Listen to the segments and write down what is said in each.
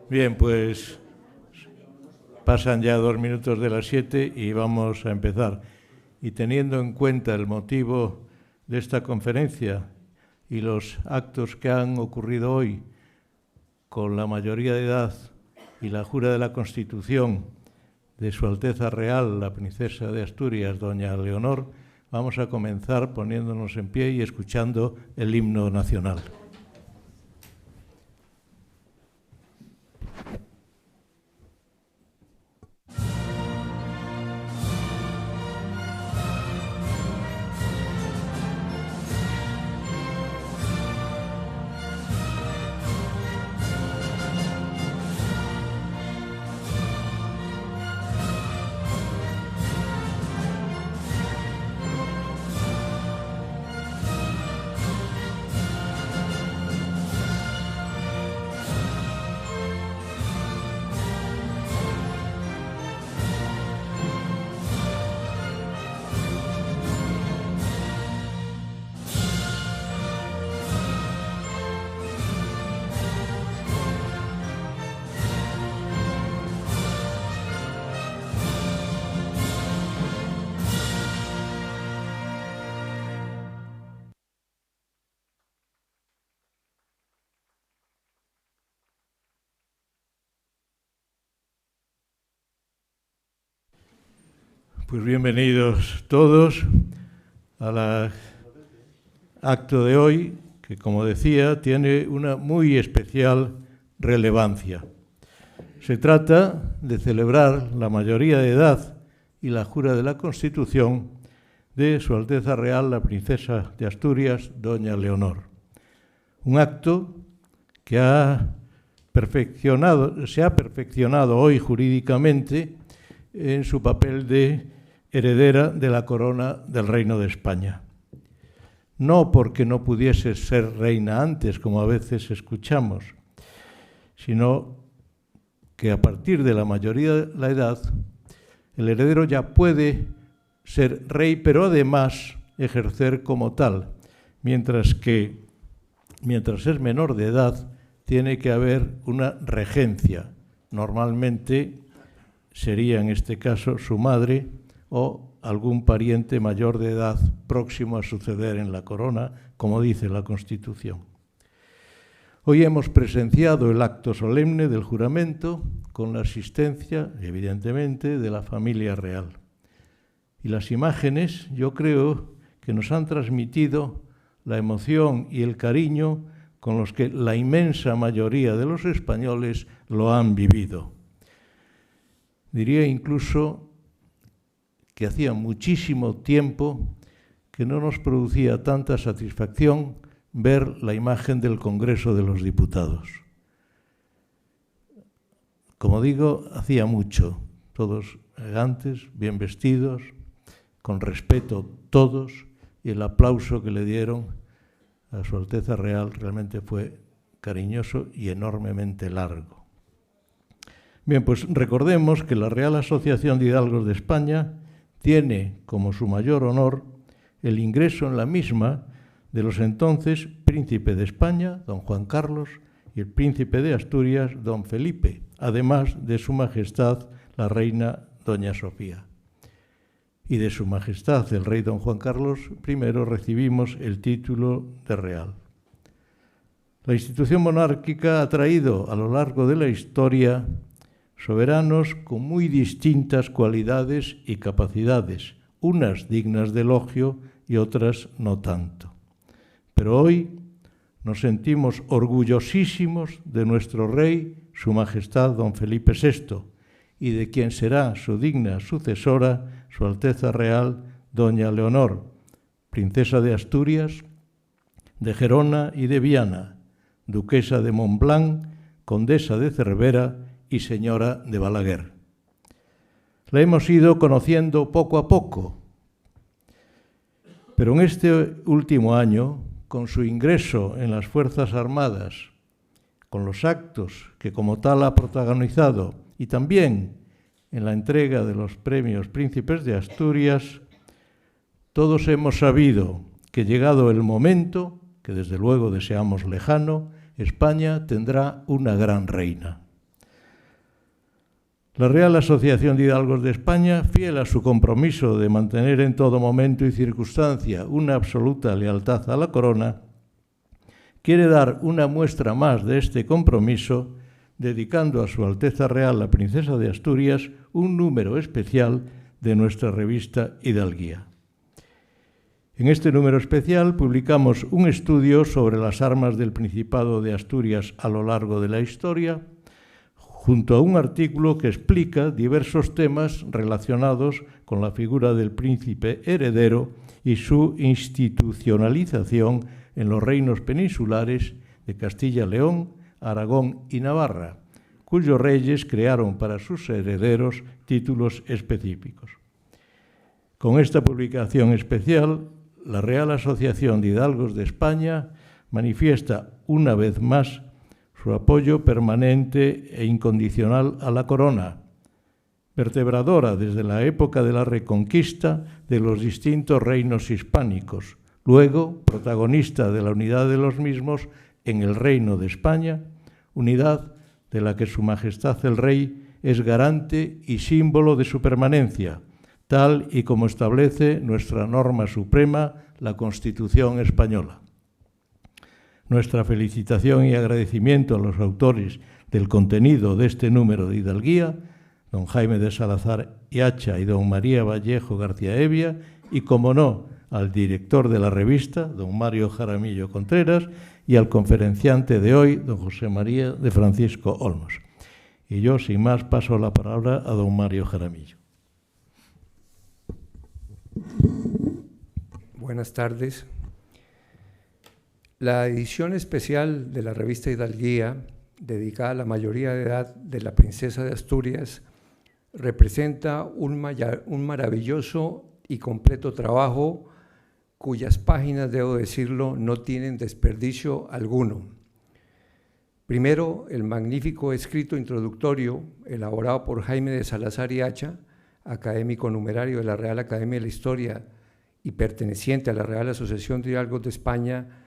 Bien, pues pasan ya 2 minutos de las 7 y vamos a empezar. Y teniendo en cuenta el motivo de esta conferencia y los actos que han ocurrido hoy con la mayoría de edad y la jura de la Constitución de Su Alteza Real, la Princesa de Asturias, doña Leonor, vamos a comenzar poniéndonos en pie y escuchando el himno nacional. Pues bienvenidos todos al acto de hoy, que como decía, tiene una muy especial relevancia. Se trata de celebrar la mayoría de edad y la jura de la Constitución de Su Alteza Real, la Princesa de Asturias, doña Leonor. Un acto que se ha perfeccionado hoy jurídicamente en su papel de heredera de la corona del Reino de España. No porque no pudiese ser reina antes, como a veces escuchamos, sino que a partir de la mayoría de la edad, el heredero ya puede ser rey, pero además ejercer como tal, mientras es menor de edad, tiene que haber una regencia. Normalmente sería en este caso su madre o algún pariente mayor de edad próximo a suceder en la corona, como dice la Constitución. Hoy hemos presenciado el acto solemne del juramento con la asistencia, evidentemente, de la familia real. Y las imágenes, yo creo, que nos han transmitido la emoción y el cariño con los que la inmensa mayoría de los españoles lo han vivido. Diría incluso que hacía muchísimo tiempo que no nos producía tanta satisfacción ver la imagen del Congreso de los Diputados. Como digo, hacía mucho, todos elegantes, bien vestidos, con respeto todos, y el aplauso que le dieron a Su Alteza Real realmente fue cariñoso y enormemente largo. Bien, pues recordemos que la Real Asociación de Hidalgos de España tiene como su mayor honor el ingreso en la misma de los entonces príncipe de España, don Juan Carlos, y el príncipe de Asturias, don Felipe, además de su majestad la reina doña Sofía. Y de su majestad el rey don Juan Carlos I recibimos el título de real. La institución monárquica ha traído a lo largo de la historia soberanos con muy distintas cualidades y capacidades, unas dignas de elogio y otras no tanto. Pero hoy nos sentimos orgullosísimos de nuestro rey, su majestad don Felipe VI, y de quien será su digna sucesora, Su Alteza Real, doña Leonor, princesa de Asturias, de Gerona y de Viana, duquesa de Montblanc, condesa de Cervera y señora de Balaguer. La hemos ido conociendo poco a poco, pero en este último año, con su ingreso en las Fuerzas Armadas, con los actos que como tal ha protagonizado y también en la entrega de los premios Príncipes de Asturias, todos hemos sabido que llegado el momento, que desde luego deseamos lejano, España tendrá una gran reina. La Real Asociación de Hidalgos de España, fiel a su compromiso de mantener en todo momento y circunstancia una absoluta lealtad a la corona, quiere dar una muestra más de este compromiso dedicando a Su Alteza Real la Princesa de Asturias un número especial de nuestra revista Hidalguía. En este número especial publicamos un estudio sobre las armas del Principado de Asturias a lo largo de la historia, junto a un artículo que explica diversos temas relacionados con la figura del príncipe heredero y su institucionalización en los reinos peninsulares de Castilla-León, Aragón y Navarra, cuyos reyes crearon para sus herederos títulos específicos. Con esta publicación especial, la Real Asociación de Hidalgos de España manifiesta una vez más su apoyo permanente e incondicional a la corona, vertebradora desde la época de la Reconquista de los distintos reinos hispánicos, luego protagonista de la unidad de los mismos en el Reino de España, unidad de la que Su Majestad el Rey es garante y símbolo de su permanencia, tal y como establece nuestra norma suprema, la Constitución española. Nuestra felicitación y agradecimiento a los autores del contenido de este número de Hidalguía, don Jaime de Salazar y Hacha y don María Vallejo García Evia, y, como no, al director de la revista, don Mario Jaramillo Contreras, y al conferenciante de hoy, don José María de Francisco Olmos. Y yo, sin más, paso la palabra a don Mario Jaramillo. Buenas tardes. La edición especial de la revista Hidalguía, dedicada a la mayoría de edad de la Princesa de Asturias, representa un maravilloso y completo trabajo cuyas páginas, debo decirlo, no tienen desperdicio alguno. Primero, el magnífico escrito introductorio elaborado por Jaime de Salazar y Hacha, académico numerario de la Real Academia de la Historia y perteneciente a la Real Asociación de Hidalgos de España,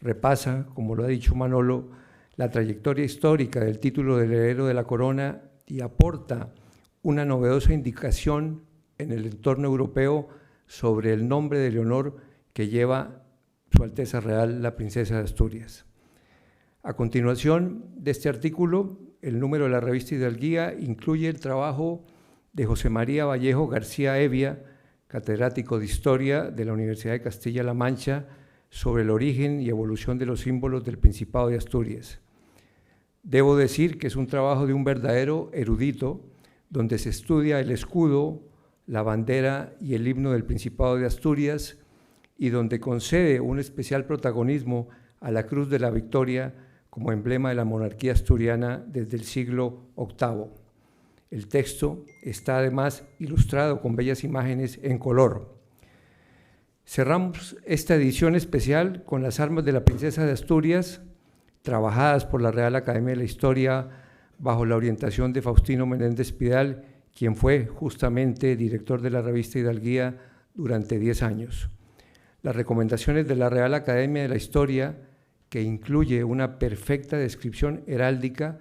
repasa, como lo ha dicho Manolo, la trayectoria histórica del título del heredero de la corona y aporta una novedosa indicación en el entorno europeo sobre el nombre de Leonor que lleva Su Alteza Real la Princesa de Asturias. A continuación de este artículo, el número de la revista Hidalguía incluye el trabajo de José María Vallejo García Evia, catedrático de Historia de la Universidad de Castilla-La Mancha, sobre el origen y evolución de los símbolos del Principado de Asturias. Debo decir que es un trabajo de un verdadero erudito, donde se estudia el escudo, la bandera y el himno del Principado de Asturias, y donde concede un especial protagonismo a la Cruz de la Victoria como emblema de la monarquía asturiana desde el siglo VIII. El texto está además ilustrado con bellas imágenes en color. Cerramos esta edición especial con las armas de la Princesa de Asturias, trabajadas por la Real Academia de la Historia bajo la orientación de Faustino Menéndez Pidal, quien fue justamente director de la revista Hidalguía durante 10 años. Las recomendaciones de la Real Academia de la Historia, que incluye una perfecta descripción heráldica,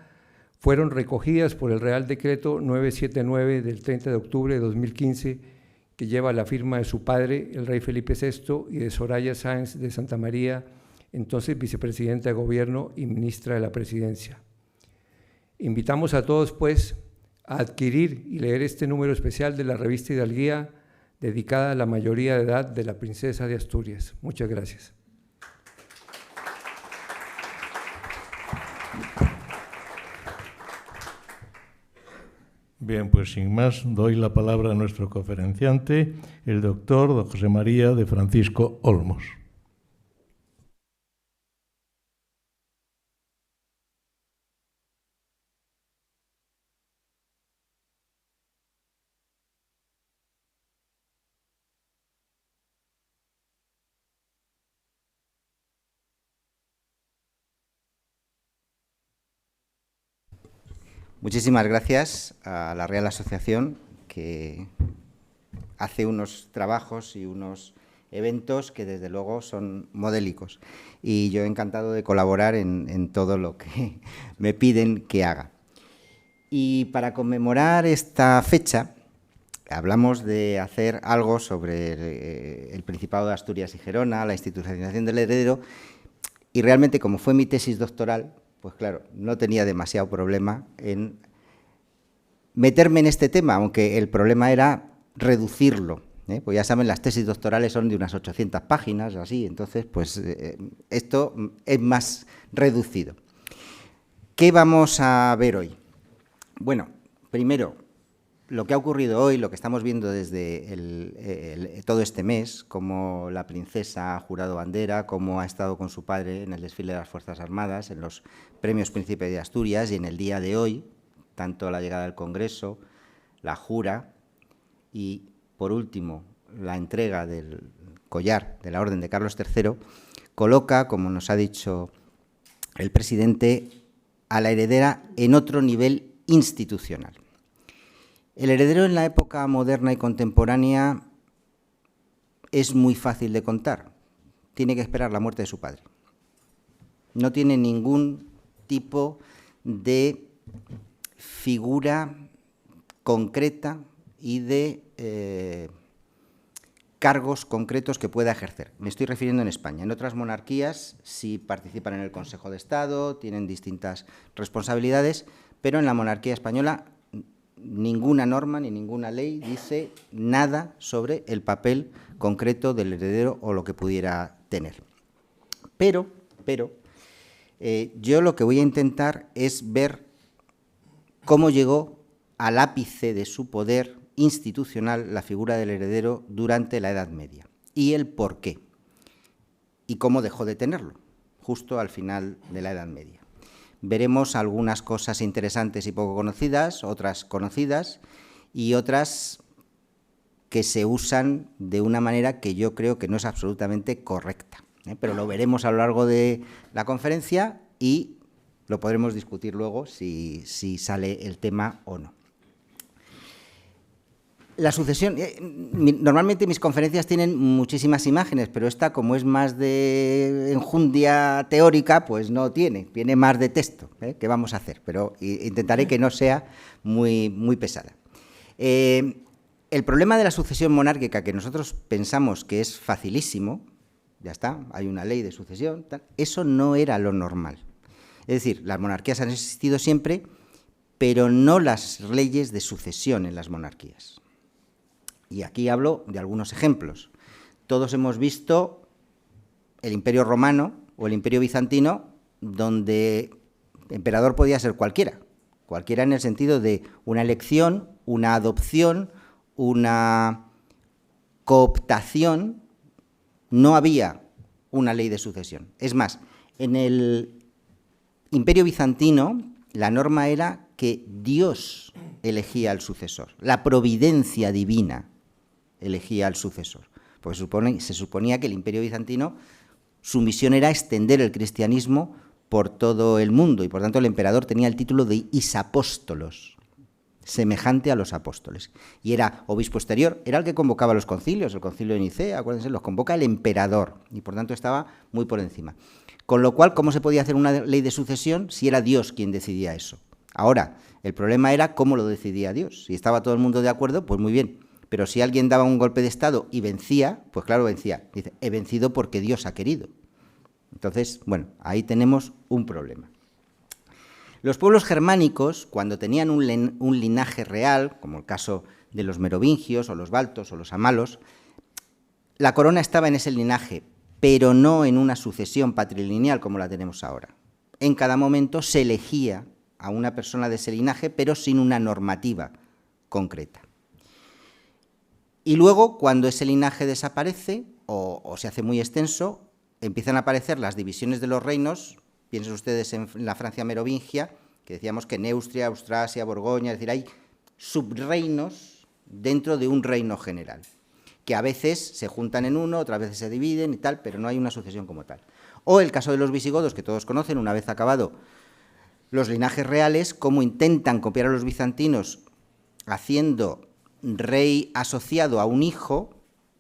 fueron recogidas por el Real Decreto 979 del 30 de octubre de 2015, que lleva la firma de su padre, el rey Felipe VI, y de Soraya Sáenz de Santa María, entonces vicepresidenta de Gobierno y ministra de la Presidencia. Invitamos a todos, pues, a adquirir y leer este número especial de la revista Hidalguía, dedicada a la mayoría de edad de la Princesa de Asturias. Muchas gracias. Bien, pues sin más, doy la palabra a nuestro conferenciante, el doctor don José María de Francisco Olmos. Muchísimas gracias a la Real Asociación, que hace unos trabajos y unos eventos que desde luego son modélicos. Y yo encantado de colaborar en todo lo que me piden que haga. Y para conmemorar esta fecha, hablamos de hacer algo sobre el Principado de Asturias y Gerona, la institucionalización del heredero, y realmente, como fue mi tesis doctoral, pues claro, no tenía demasiado problema en meterme en este tema, aunque el problema era reducirlo, ¿eh? Pues ya saben, las tesis doctorales son de unas 800 páginas, así, entonces, pues esto es más reducido. ¿Qué vamos a ver hoy? Bueno, primero, lo que ha ocurrido hoy, lo que estamos viendo desde todo este mes, cómo la princesa ha jurado bandera, cómo ha estado con su padre en el desfile de las Fuerzas Armadas, en los premios Príncipe de Asturias y en el día de hoy, tanto la llegada al Congreso, la jura y, por último, la entrega del collar de la Orden de Carlos III, coloca, como nos ha dicho el presidente, a la heredera en otro nivel institucional. El heredero en la época moderna y contemporánea es muy fácil de contar. Tiene que esperar la muerte de su padre. No tiene ningún tipo de figura concreta y de cargos concretos que pueda ejercer. Me estoy refiriendo en España. En otras monarquías sí participan en el Consejo de Estado, tienen distintas responsabilidades, pero en la monarquía española ninguna norma ni ninguna ley dice nada sobre el papel concreto del heredero o lo que pudiera tener. Pero yo lo que voy a intentar es ver cómo llegó al ápice de su poder institucional la figura del heredero durante la Edad Media y el por qué y cómo dejó de tenerlo justo al final de la Edad Media. Veremos algunas cosas interesantes y poco conocidas, otras conocidas y otras que se usan de una manera que yo creo que no es absolutamente correcta, ¿eh? Pero lo veremos a lo largo de la conferencia y lo podremos discutir luego si sale el tema o no. La sucesión, normalmente mis conferencias tienen muchísimas imágenes, pero esta, como es más de enjundia teórica, pues no tiene más de texto, ¿eh? ¿Qué vamos a hacer? Pero intentaré que no sea muy pesada. El problema de la sucesión monárquica, que nosotros pensamos que es facilísimo, ya está, hay una ley de sucesión, tal, eso no era lo normal. Es decir, las monarquías han existido siempre, pero no las leyes de sucesión en las monarquías. Y aquí hablo de algunos ejemplos. Todos hemos visto el Imperio Romano o el Imperio Bizantino, donde emperador podía ser cualquiera en el sentido de una elección, una adopción, una cooptación. No había una ley de sucesión. Es más, en el Imperio Bizantino la norma era que Dios elegía al sucesor, la providencia divina elegía al sucesor. Pues se suponía que el Imperio Bizantino, su misión era extender el cristianismo por todo el mundo y por tanto el emperador tenía el título de isapóstolos, semejante a los apóstoles. Y era obispo exterior, era el que convocaba los concilios, el concilio de Nicea, acuérdense, los convoca el emperador y por tanto estaba muy por encima. Con lo cual, ¿cómo se podía hacer una ley de sucesión si era Dios quien decidía eso? Ahora, el problema era cómo lo decidía Dios. Si estaba todo el mundo de acuerdo, pues muy bien. Pero si alguien daba un golpe de Estado y vencía, pues claro, vencía. Dice, he vencido porque Dios ha querido. Entonces, bueno, ahí tenemos un problema. Los pueblos germánicos, cuando tenían un linaje real, como el caso de los merovingios o los baltos o los amalos, la corona estaba en ese linaje, pero no en una sucesión patrilineal como la tenemos ahora. En cada momento se elegía a una persona de ese linaje, pero sin una normativa concreta. Y luego, cuando ese linaje desaparece o se hace muy extenso, empiezan a aparecer las divisiones de los reinos. Piensen ustedes en la Francia merovingia, que decíamos que Neustria, Austrasia, Borgoña, es decir, hay subreinos dentro de un reino general, que a veces se juntan en uno, otras veces se dividen y tal, pero no hay una sucesión como tal. O el caso de los visigodos, que todos conocen, una vez acabado los linajes reales, cómo intentan copiar a los bizantinos haciendo rey asociado a un hijo,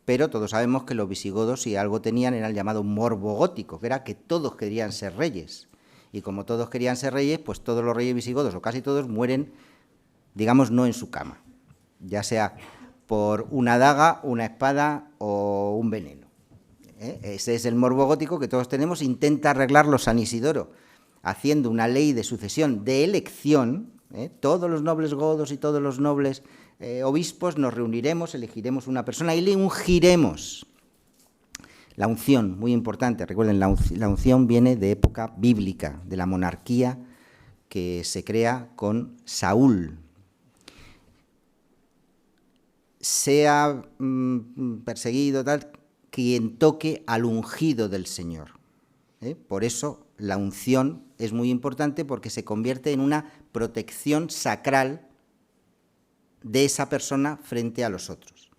pero todos sabemos que los visigodos, si algo tenían, era el llamado morbo gótico, que era que todos querían ser reyes. Y como todos querían ser reyes, pues todos los reyes visigodos, o casi todos, mueren digamos, no en su cama, ya sea por una daga, una espada o un veneno. Ese es el morbo gótico que todos tenemos. Intenta arreglarlo San Isidoro, haciendo una ley de sucesión de elección. Todos los nobles godos y todos los nobles obispos nos reuniremos, elegiremos una persona y le ungiremos. La unción, muy importante, recuerden, la unción viene de época bíblica, de la monarquía que se crea con Saúl. Sea perseguido, tal, quien toque al ungido del Señor. Por eso la unción es muy importante, porque se convierte en una protección sacral de esa persona frente a los otros.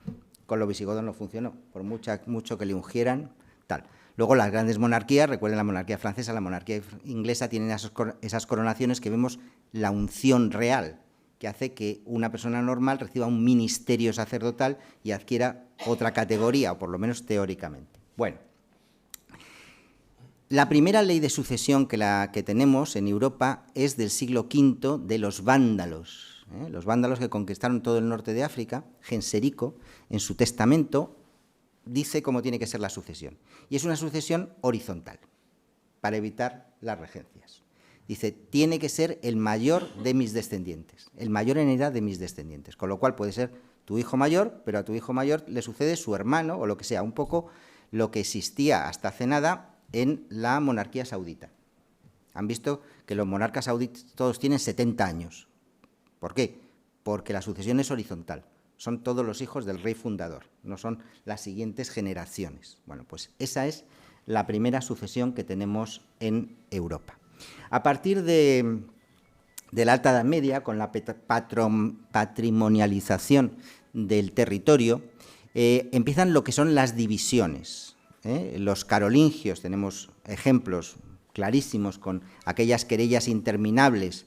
Con los visigodos no funcionó, por mucho que le ungieran, tal. Luego las grandes monarquías, recuerden la monarquía francesa, la monarquía inglesa, tienen esas coronaciones que vemos la unción real, que hace que una persona normal reciba un ministerio sacerdotal y adquiera otra categoría, o por lo menos teóricamente. Bueno, la primera ley de sucesión que tenemos en Europa es del siglo V, de los vándalos. Los vándalos que conquistaron todo el norte de África. Genserico, en su testamento, dice cómo tiene que ser la sucesión. Y es una sucesión horizontal, para evitar las regencias. Dice, tiene que ser el mayor de mis descendientes, el mayor en edad de mis descendientes. Con lo cual puede ser tu hijo mayor, pero a tu hijo mayor le sucede su hermano o lo que sea, un poco lo que existía hasta hace nada en la monarquía saudita. Han visto que los monarcas sauditos todos tienen 70 años. ¿Por qué? Porque la sucesión es horizontal. Son todos los hijos del rey fundador, no son las siguientes generaciones. Bueno, pues esa es la primera sucesión que tenemos en Europa. A partir de la Alta Edad Media, con la patrimonialización del territorio, empiezan lo que son las divisiones. Los carolingios, tenemos ejemplos clarísimos con aquellas querellas interminables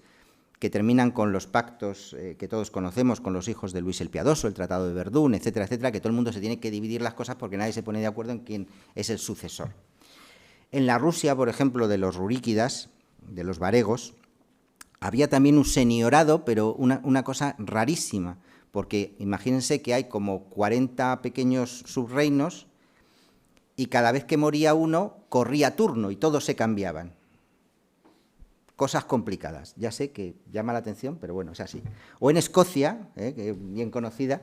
que terminan con los pactos que todos conocemos con los hijos de Luis el Piadoso, el Tratado de Verdún, etcétera, etcétera, que todo el mundo se tiene que dividir las cosas porque nadie se pone de acuerdo en quién es el sucesor. En la Rusia, por ejemplo, de los ruríquidas, de los varegos, había también un señorado, pero una cosa rarísima, porque imagínense que hay como 40 pequeños subreinos y cada vez que moría uno corría turno y todos se cambiaban. Cosas complicadas. Ya sé que llama la atención, pero bueno, es así. O en Escocia, que es bien conocida,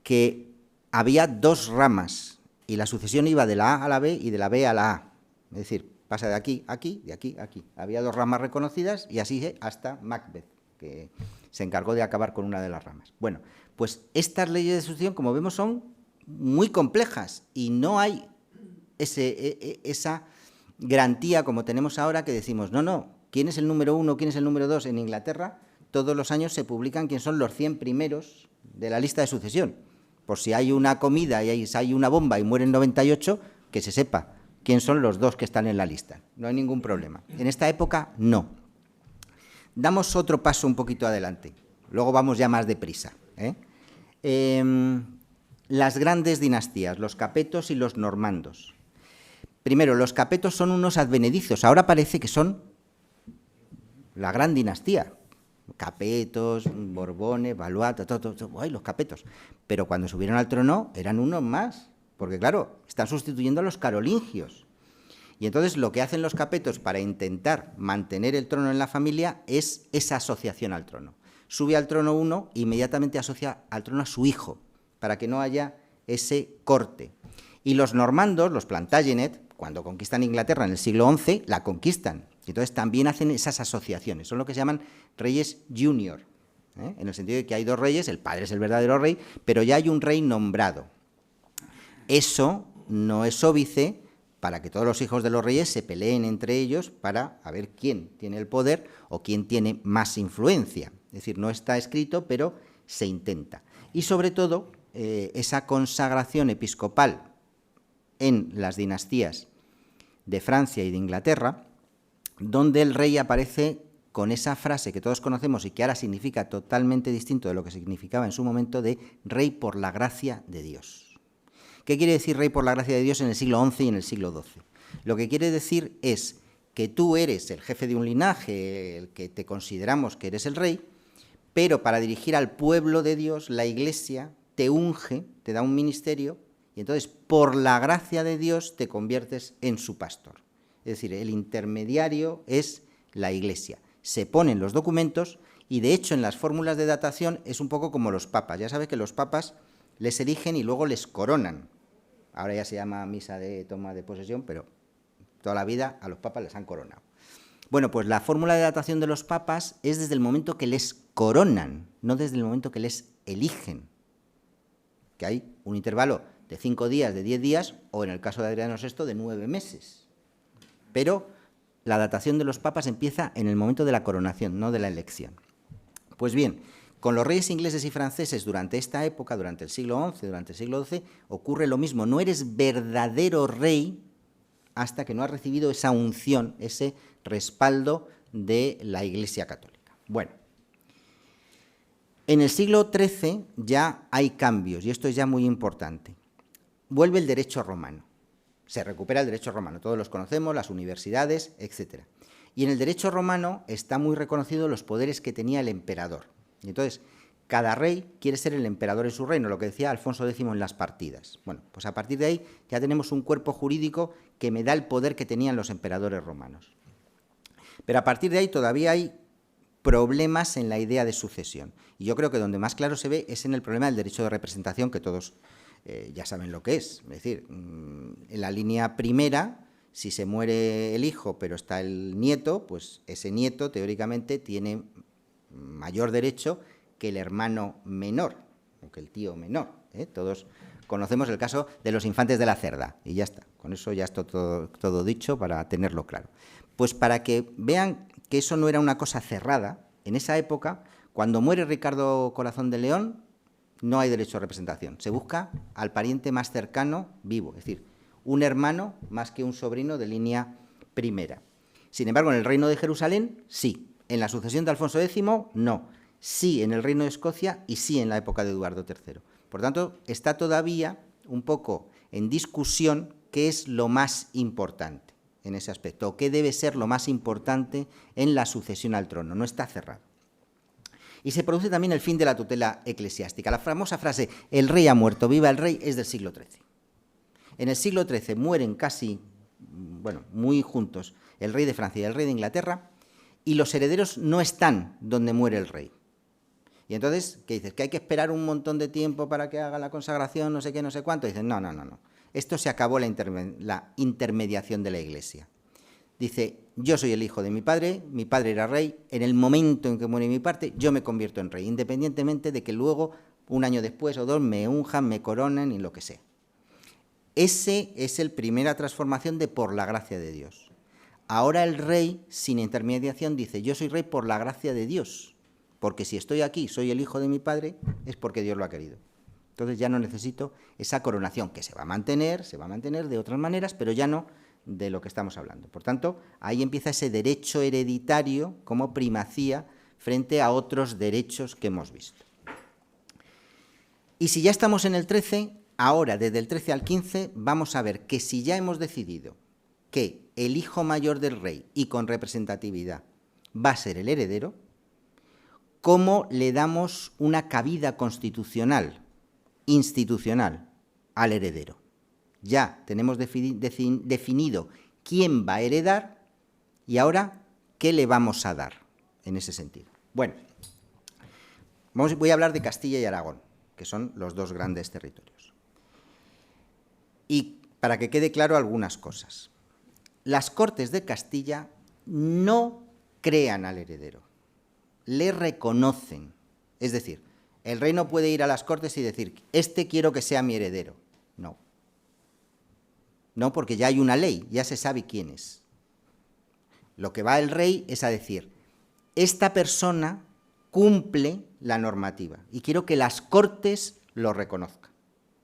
que había 2 ramas y la sucesión iba de la A a la B y de la B a la A. Es decir, pasa de aquí a aquí, de aquí a aquí. Había 2 ramas reconocidas y así hasta Macbeth, que se encargó de acabar con una de las ramas. Bueno, pues estas leyes de sucesión, como vemos, son muy complejas y no hay esa garantía como tenemos ahora que decimos, no, ¿quién es el número 1, quién es el número 2? En Inglaterra todos los años se publican quién son los 100 primeros de la lista de sucesión. Por si hay una comida y hay una bomba y mueren 98, que se sepa quién son los 2 que están en la lista. No hay ningún problema. En esta época, no. Damos otro paso un poquito adelante. Luego vamos ya más deprisa. Las grandes dinastías, los capetos y los normandos. Primero, los capetos son unos advenedizos. Ahora parece que son la gran dinastía. Capetos, Borbones, Valois, los capetos. Pero cuando subieron al trono eran unos más, porque claro, están sustituyendo a los carolingios. Y entonces lo que hacen los capetos para intentar mantener el trono en la familia es esa asociación al trono. Sube al trono uno e inmediatamente asocia al trono a su hijo, para que no haya ese corte. Y los normandos, los Plantagenet, cuando conquistan Inglaterra en el siglo XI, la conquistan. Y entonces también hacen esas asociaciones. Son lo que se llaman reyes junior, en el sentido de que hay 2 reyes, el padre es el verdadero rey, pero ya hay un rey nombrado. Eso no es óbice para que todos los hijos de los reyes se peleen entre ellos para ver quién tiene el poder o quién tiene más influencia. Es decir, no está escrito, pero se intenta. Y sobre todo, esa consagración episcopal en las dinastías de Francia y de Inglaterra, donde el rey aparece con esa frase que todos conocemos y que ahora significa totalmente distinto de lo que significaba en su momento, de rey por la gracia de Dios. ¿Qué quiere decir rey por la gracia de Dios en el siglo XI y en el siglo XII? Lo que quiere decir es que tú eres el jefe de un linaje, el que te consideramos que eres el rey, pero para dirigir al pueblo de Dios, la Iglesia te unge, te da un ministerio, y entonces por la gracia de Dios te conviertes en su pastor. Es decir, el intermediario es la Iglesia. Se ponen los documentos y de hecho en las fórmulas de datación es un poco como los papas. Ya sabes que los papas les eligen y luego les coronan. Ahora ya se llama misa de toma de posesión, pero toda la vida a los papas les han coronado. Bueno, pues la fórmula de datación de los papas es desde el momento que les coronan, no desde el momento que les eligen. Que hay un intervalo de 5 días, de 10 días, o en el caso de Adriano VI, de 9 meses. Pero la datación de los papas empieza en el momento de la coronación, no de la elección. Pues bien, con los reyes ingleses y franceses durante esta época, durante el siglo XI, durante el siglo XII, ocurre lo mismo. No eres verdadero rey hasta que no has recibido esa unción, ese respaldo de la Iglesia Católica. Bueno, en el siglo XIII ya hay cambios, y esto es ya muy importante. Vuelve el derecho romano, se recupera el derecho romano, todos los conocemos, las universidades, etc. Y en el derecho romano está muy reconocido los poderes que tenía el emperador. Y entonces, cada rey quiere ser el emperador en su reino, lo que decía Alfonso X en las partidas. Bueno, pues a partir de ahí ya tenemos un cuerpo jurídico que me da el poder que tenían los emperadores romanos. Pero a partir de ahí todavía hay problemas en la idea de sucesión. Y yo creo que donde más claro se ve es en el problema del derecho de representación, que todos ya saben lo que es. Es decir, en la línea primera, si se muere el hijo pero está el nieto, pues ese nieto teóricamente tiene mayor derecho que el hermano menor, o que el tío menor. Todos conocemos el caso de los infantes de la Cerda, y ya está. Con eso ya está todo dicho para tenerlo claro. Pues para que vean que eso no era una cosa cerrada, en esa época, cuando muere Ricardo Corazón de León, no hay derecho a representación. Se busca al pariente más cercano vivo, es decir, un hermano más que un sobrino de línea primera. Sin embargo, en el Reino de Jerusalén, sí. En la sucesión de Alfonso X, no. Sí en el Reino de Escocia y sí en la época de Eduardo III. Por tanto, está todavía un poco en discusión qué es lo más importante en ese aspecto, o qué debe ser lo más importante en la sucesión al trono. No está cerrado. Y se produce también el fin de la tutela eclesiástica. La famosa frase, el rey ha muerto, viva el rey, es del siglo XIII. En el siglo XIII mueren casi, muy juntos, el rey de Francia y el rey de Inglaterra, y los herederos no están donde muere el rey. Y entonces, ¿qué dices? ¿Que hay que esperar un montón de tiempo para que haga la consagración, no sé qué, no sé cuánto? Dicen, no. Esto se acabó la intermediación de la Iglesia. Dice, yo soy el hijo de mi padre era rey, en el momento en que muere mi parte, yo me convierto en rey, independientemente de que luego, un año después o 2, me unjan, me coronen y lo que sea. Ese es la primera transformación de por la gracia de Dios. Ahora el rey, sin intermediación, dice, yo soy rey por la gracia de Dios, porque si estoy aquí, soy el hijo de mi padre, es porque Dios lo ha querido. Entonces ya no necesito esa coronación, que se va a mantener de otras maneras, pero ya no de lo que estamos hablando. Por tanto, ahí empieza ese derecho hereditario como primacía frente a otros derechos que hemos visto. Y si ya estamos en el 13, ahora, desde el 13 al 15, vamos a ver que si ya hemos decidido que el hijo mayor del rey, y con representatividad, va a ser el heredero, ¿cómo le damos una cabida constitucional, institucional, al heredero? Ya tenemos definido quién va a heredar y ahora qué le vamos a dar en ese sentido. Bueno, voy a hablar de Castilla y Aragón, que son los dos grandes territorios. Y para que quede claro algunas cosas. Las Cortes de Castilla no crean al heredero, le reconocen. Es decir, el rey no puede ir a las Cortes y decir, este quiero que sea mi heredero. No, porque ya hay una ley, ya se sabe quién es. Lo que va el rey es a decir, esta persona cumple la normativa y quiero que las Cortes lo reconozcan.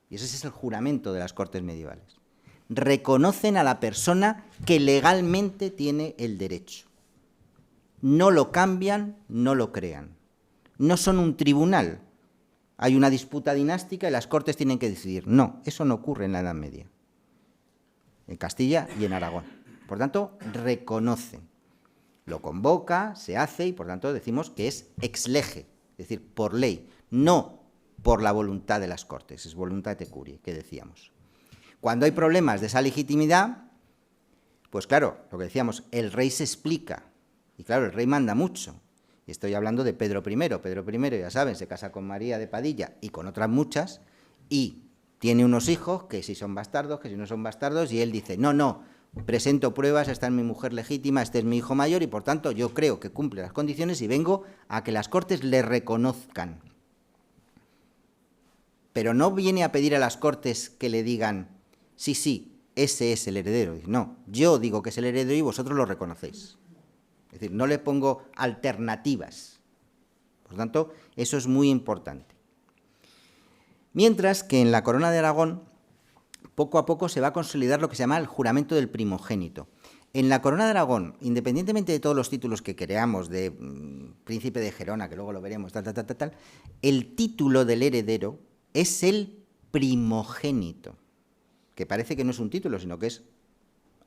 Y ese es el juramento de las Cortes medievales. Reconocen a la persona que legalmente tiene el derecho. No lo cambian, no lo crean. No son un tribunal. Hay una disputa dinástica y las Cortes tienen que decidir. No, eso no ocurre en la Edad Media. En Castilla y en Aragón. Por tanto, reconocen. Lo convoca, se hace y por tanto decimos que es ex lege, decir, por ley, no por la voluntad de las Cortes, es voluntate curiae, que decíamos. Cuando hay problemas de esa legitimidad, pues claro, lo que decíamos, el rey se explica, y claro, el rey manda mucho. Y estoy hablando de Pedro I. Pedro I, ya saben, se casa con María de Padilla y con otras muchas, y tiene unos hijos que si son bastardos, que si no son bastardos, y él dice, no, presento pruebas, esta es mi mujer legítima, este es mi hijo mayor, y por tanto yo creo que cumple las condiciones y vengo a que las Cortes le reconozcan. Pero no viene a pedir a las Cortes que le digan, sí, ese es el heredero. No, yo digo que es el heredero y vosotros lo reconocéis. Es decir, no le pongo alternativas. Por tanto, eso es muy importante. Mientras que en la Corona de Aragón, poco a poco se va a consolidar lo que se llama el juramento del primogénito. En la Corona de Aragón, independientemente de todos los títulos que creamos, de Príncipe de Gerona, que luego lo veremos, el título del heredero es el primogénito, que parece que no es un título, sino que es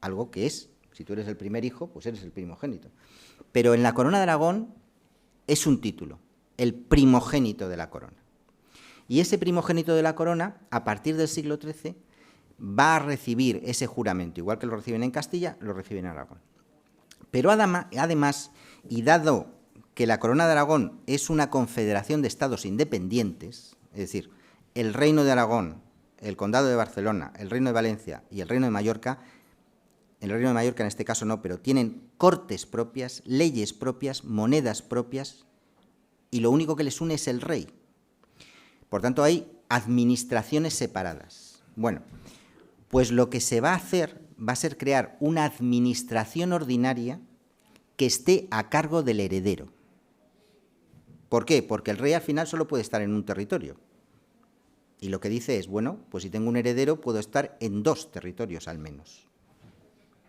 algo que es. Si tú eres el primer hijo, pues eres el primogénito. Pero en la Corona de Aragón es un título, el primogénito de la corona. Y ese primogénito de la corona, a partir del siglo XIII, va a recibir ese juramento, igual que lo reciben en Castilla, lo reciben en Aragón. Pero además, y dado que la Corona de Aragón es una confederación de estados independientes, es decir, el Reino de Aragón, el Condado de Barcelona, el Reino de Valencia y el Reino de Mallorca, el Reino de Mallorca en este caso no, pero tienen cortes propias, leyes propias, monedas propias, y lo único que les une es el rey. Por tanto, hay administraciones separadas. Bueno, pues lo que se va a hacer va a ser crear una administración ordinaria que esté a cargo del heredero. ¿Por qué? Porque el rey al final solo puede estar en un territorio. Y lo que dice es, bueno, pues si tengo un heredero puedo estar en 2 territorios al menos.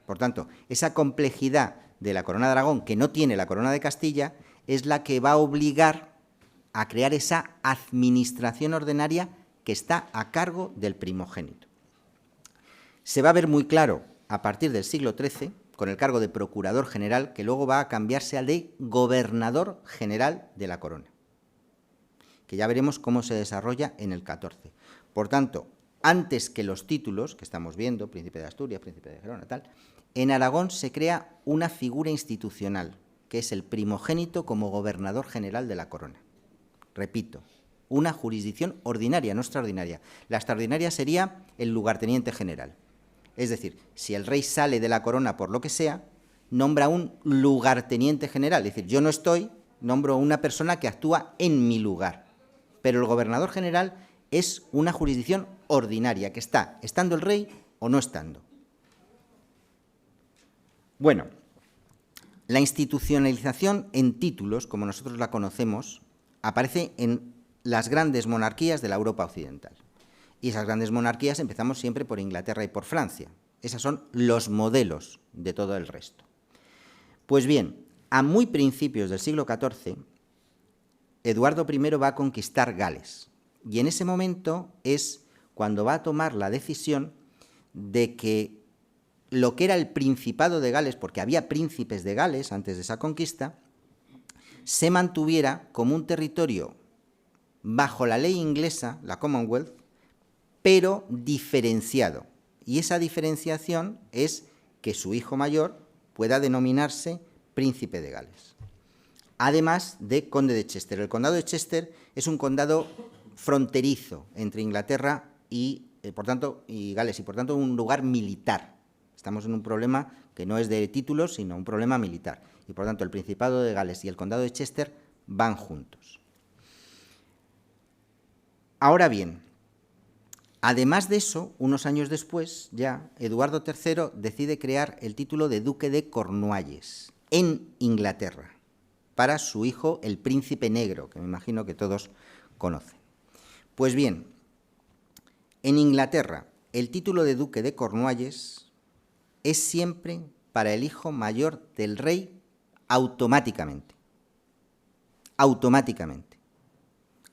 Por tanto, esa complejidad de la Corona de Aragón, que no tiene la Corona de Castilla, es la que va a obligar a crear esa administración ordinaria que está a cargo del primogénito. Se va a ver muy claro a partir del siglo XIII, con el cargo de Procurador General, que luego va a cambiarse al de Gobernador General de la Corona, que ya veremos cómo se desarrolla en el XIV. Por tanto, antes que los títulos que estamos viendo, Príncipe de Asturias, Príncipe de Gerona, tal, en Aragón se crea una figura institucional, que es el primogénito como Gobernador General de la Corona. Repito, una jurisdicción ordinaria, no extraordinaria. La extraordinaria sería el lugarteniente general. Es decir, si el rey sale de la corona por lo que sea, nombra un lugarteniente general. Es decir, yo no estoy, nombro una persona que actúa en mi lugar. Pero el gobernador general es una jurisdicción ordinaria, que está estando el rey o no estando. Bueno, la institucionalización en títulos, como nosotros la conocemos, aparece en las grandes monarquías de la Europa occidental. Y esas grandes monarquías empezamos siempre por Inglaterra y por Francia. Esos son los modelos de todo el resto. Pues bien, a muy principios del siglo XIV, Eduardo I va a conquistar Gales. Y en ese momento es cuando va a tomar la decisión de que lo que era el Principado de Gales, porque había príncipes de Gales antes de esa conquista, se mantuviera como un territorio bajo la ley inglesa, la Commonwealth, pero diferenciado. Y esa diferenciación es que su hijo mayor pueda denominarse Príncipe de Gales. Además de Conde de Chester. El condado de Chester es un condado fronterizo entre Inglaterra y Gales, y por tanto un lugar militar. Estamos en un problema que no es de títulos, sino un problema militar. Y por tanto el Principado de Gales y el condado de Chester van juntos. Ahora bien, además de eso, unos años después, ya, Eduardo III decide crear el título de Duque de Cornualles en Inglaterra, para su hijo, el Príncipe Negro, que me imagino que todos conocen. Pues bien, en Inglaterra, el título de Duque de Cornualles es siempre para el hijo mayor del rey automáticamente. Automáticamente.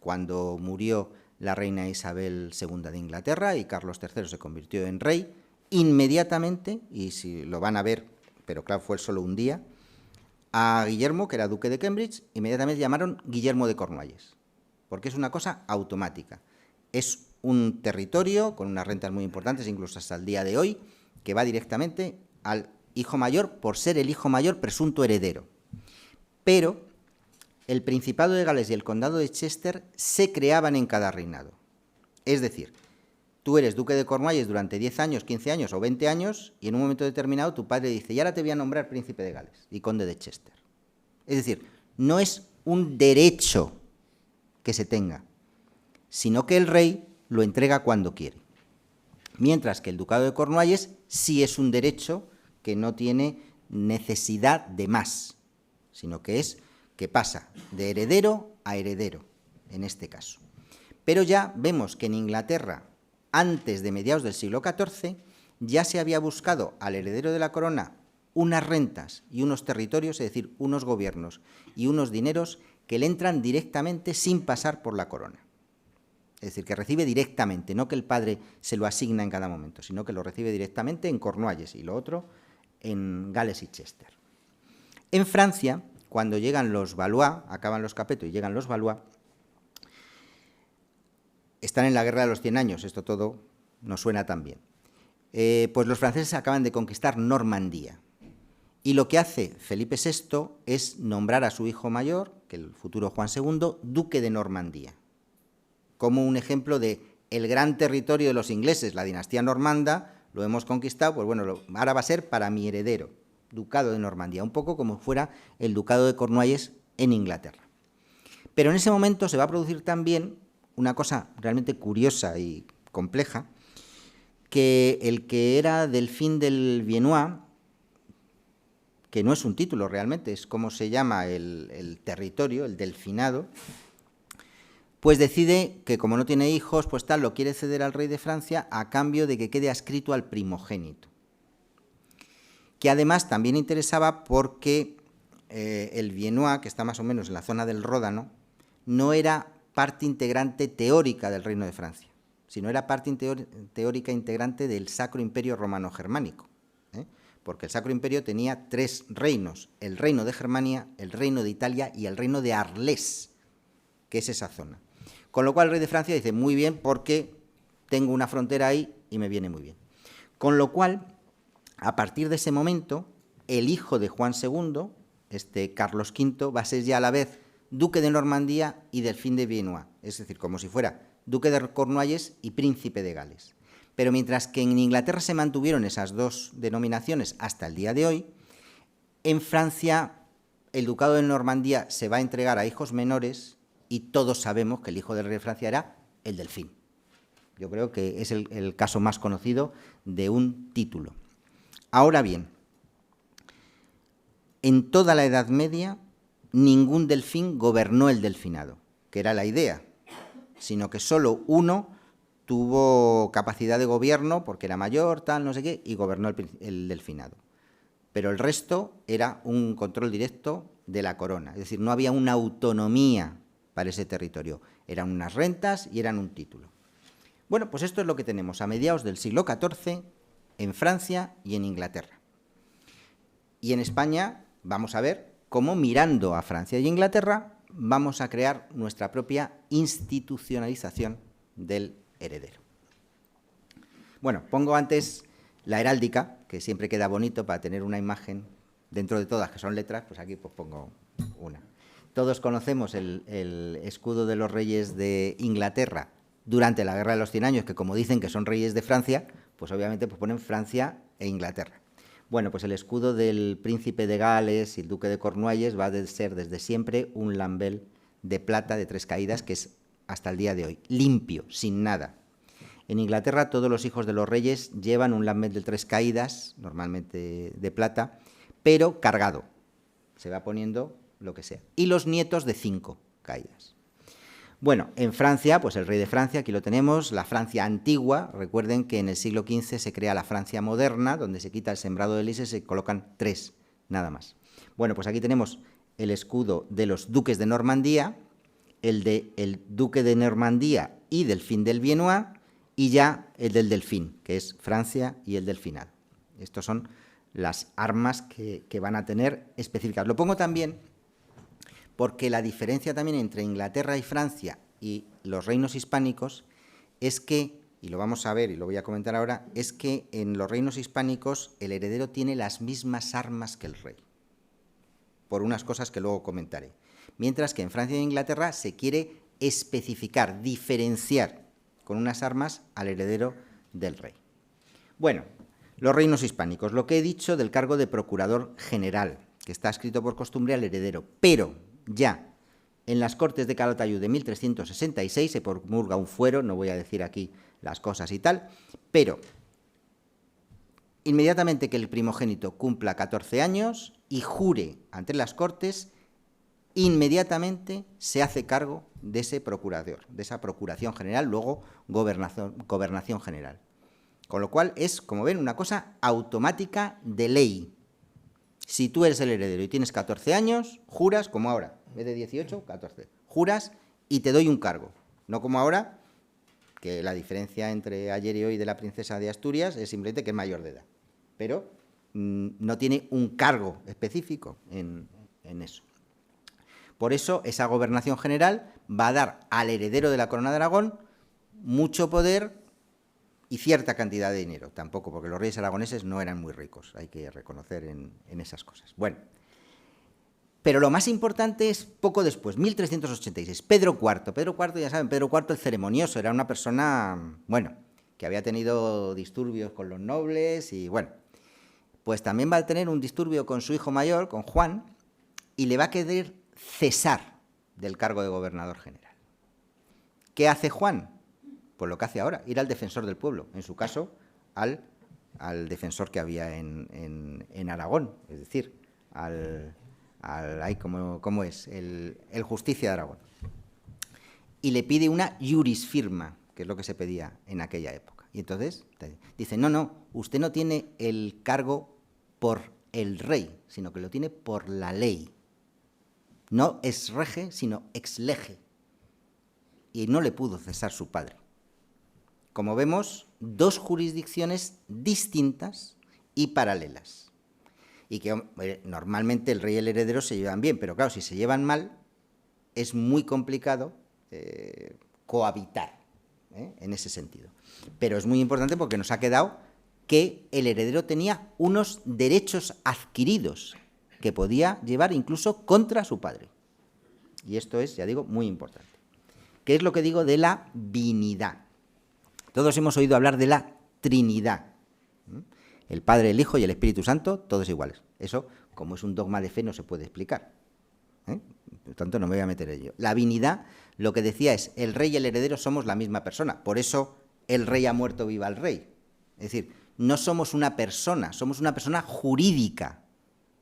Cuando murió la reina Isabel II de Inglaterra y Carlos III se convirtió en rey, inmediatamente, y si lo van a ver, pero claro, fue solo un día, A Guillermo, que era duque de Cambridge, inmediatamente llamaron Guillermo de Cornualles, porque es una cosa automática. Es un territorio con unas rentas muy importantes, incluso hasta el día de hoy, que va directamente al hijo mayor por ser el hijo mayor presunto heredero. Pero el Principado de Gales y el Condado de Chester se creaban en cada reinado. Es decir, tú eres duque de Cornualles durante 10 años, 15 años o 20 años y en un momento determinado tu padre dice, y ahora te voy a nombrar príncipe de Gales y conde de Chester. Es decir, no es un derecho que se tenga, sino que el rey lo entrega cuando quiere. Mientras que el ducado de Cornualles sí es un derecho que no tiene necesidad de más, sino que es que pasa de heredero a heredero, en este caso. Pero ya vemos que en Inglaterra, antes de mediados del siglo XIV, ya se había buscado al heredero de la corona unas rentas y unos territorios, es decir, unos gobiernos y unos dineros que le entran directamente sin pasar por la corona. Es decir, que recibe directamente, no que el padre se lo asigna en cada momento, sino que lo recibe directamente en Cornualles y lo otro en Gales y Chester. En Francia, cuando llegan los Valois, acaban los Capeto y llegan los Valois, están en la Guerra de los 100 años, esto todo nos suena tan bien. Pues los franceses acaban de conquistar Normandía. Y lo que hace Felipe VI es nombrar a su hijo mayor, que el futuro Juan II, duque de Normandía, como un ejemplo de el gran territorio de los ingleses, la dinastía normanda, lo hemos conquistado, pues bueno, ahora va a ser para mi heredero, ducado de Normandía, un poco como fuera el ducado de Cornualles en Inglaterra. Pero en ese momento se va a producir también una cosa realmente curiosa y compleja, que el que era Delfín del Viennois, que no es un título realmente, es como se llama el territorio, el delfinado, pues decide que como no tiene hijos, pues tal, lo quiere ceder al rey de Francia a cambio de que quede adscrito al primogénito. Que además también interesaba porque el Viennois, que está más o menos en la zona del Ródano, no era parte integrante teórica del Reino de Francia, sino era parte teórica integrante del Sacro Imperio Romano-Germánico, porque el Sacro Imperio tenía 3 reinos, el Reino de Germania, el Reino de Italia y el Reino de Arles, que es esa zona. Con lo cual el rey de Francia dice, muy bien, porque tengo una frontera ahí y me viene muy bien. Con lo cual, a partir de ese momento, el hijo de Juan II, Carlos V, va a ser ya a la vez duque de Normandía y Delfín de Viennois, es decir, como si fuera duque de Cornualles y príncipe de Gales. Pero mientras que en Inglaterra se mantuvieron esas 2 denominaciones hasta el día de hoy, en Francia el ducado de Normandía se va a entregar a hijos menores y todos sabemos que el hijo del rey de Francia era el Delfín. Yo creo que es el caso más conocido de un título. Ahora bien, en toda la Edad Media ningún delfín gobernó el delfinado, que era la idea, sino que solo uno tuvo capacidad de gobierno porque era mayor, tal, no sé qué, y gobernó el delfinado. Pero el resto era un control directo de la corona, es decir, no había una autonomía para ese territorio, eran unas rentas y eran un título. Bueno, pues esto es lo que tenemos a mediados del siglo XIV en Francia y en Inglaterra. Y en España vamos a ver cómo mirando a Francia y Inglaterra vamos a crear nuestra propia institucionalización del heredero. Bueno, pongo antes la heráldica, que siempre queda bonito para tener una imagen dentro de todas, que son letras, pues aquí pues pongo una. Todos conocemos el escudo de los reyes de Inglaterra durante la Guerra de los 100 años, que como dicen que son reyes de Francia, pues obviamente pues ponen Francia e Inglaterra. Bueno, pues el escudo del príncipe de Gales y el duque de Cornualles va a ser desde siempre un lambel de plata de 3 caídas, que es hasta el día de hoy, limpio, sin nada. En Inglaterra todos los hijos de los reyes llevan un lambel de 3 caídas, normalmente de plata, pero cargado. Se va poniendo lo que sea. Y los nietos de 5 caídas. Bueno, en Francia, pues el rey de Francia, aquí lo tenemos, la Francia antigua. Recuerden que en el siglo XV se crea la Francia moderna, donde se quita el sembrado de lises y se colocan 3, nada más. Bueno, pues aquí tenemos el escudo de los duques de Normandía, el del duque de Normandía y Delfín del Viennois, y ya el del Delfín, que es Francia y el Delfinado. Estos son las armas que van a tener específicas. Lo pongo también porque la diferencia también entre Inglaterra y Francia y los reinos hispánicos es que, y lo vamos a ver y lo voy a comentar ahora, es que en los reinos hispánicos el heredero tiene las mismas armas que el rey, por unas cosas que luego comentaré. Mientras que en Francia e Inglaterra se quiere especificar, diferenciar con unas armas al heredero del rey. Bueno, los reinos hispánicos, lo que he dicho del cargo de procurador general, que está adscrito por costumbre al heredero, pero ya en las Cortes de Calatayud de 1366 se promulga un fuero, no voy a decir aquí las cosas y tal, pero inmediatamente que el primogénito cumpla 14 años y jure ante las Cortes, inmediatamente se hace cargo de ese procurador, de esa procuración general, luego gobernación general. Con lo cual es, como ven, una cosa automática de ley. Si tú eres el heredero y tienes 14 años, juras, como ahora, en vez de 18, 14, juras y te doy un cargo. No como ahora, que la diferencia entre ayer y hoy de la princesa de Asturias es simplemente que es mayor de edad. Pero no tiene un cargo específico en eso. Por eso, esa gobernación general va a dar al heredero de la corona de Aragón mucho poder y cierta cantidad de dinero. Tampoco, porque los reyes aragoneses no eran muy ricos, hay que reconocer en esas cosas. Bueno, pero lo más importante es poco después, 1386, Pedro IV. Pedro IV, ya saben, Pedro IV el ceremonioso, era una persona, bueno, que había tenido disturbios con los nobles y, bueno, pues también va a tener un disturbio con su hijo mayor, con Juan, y le va a querer cesar del cargo de gobernador general. ¿Qué hace Juan? Pues lo que hace ahora, ir al defensor del pueblo, en su caso, al defensor que había en Aragón, es decir, ¿cómo es? El justicia de Aragón. Y le pide una juris firma, que es lo que se pedía en aquella época. Y entonces dice, no, usted no tiene el cargo por el rey, sino que lo tiene por la ley. No ex rege, sino ex lege. Y no le pudo cesar su padre. Como vemos, dos jurisdicciones distintas y paralelas. Y que normalmente el rey y el heredero se llevan bien, pero claro, si se llevan mal, es muy complicado cohabitar en ese sentido. Pero es muy importante porque nos ha quedado que el heredero tenía unos derechos adquiridos que podía llevar incluso contra su padre. Y esto es, ya digo, muy importante. ¿Qué es lo que digo de la binidad? Todos hemos oído hablar de la Trinidad. El Padre, el Hijo y el Espíritu Santo, todos iguales. Eso, como es un dogma de fe, no se puede explicar. Por tanto, no me voy a meter en ello. La binidad, lo que decía es, el rey y el heredero somos la misma persona. Por eso, el rey ha muerto, viva el rey. Es decir, no somos una persona, somos una persona jurídica.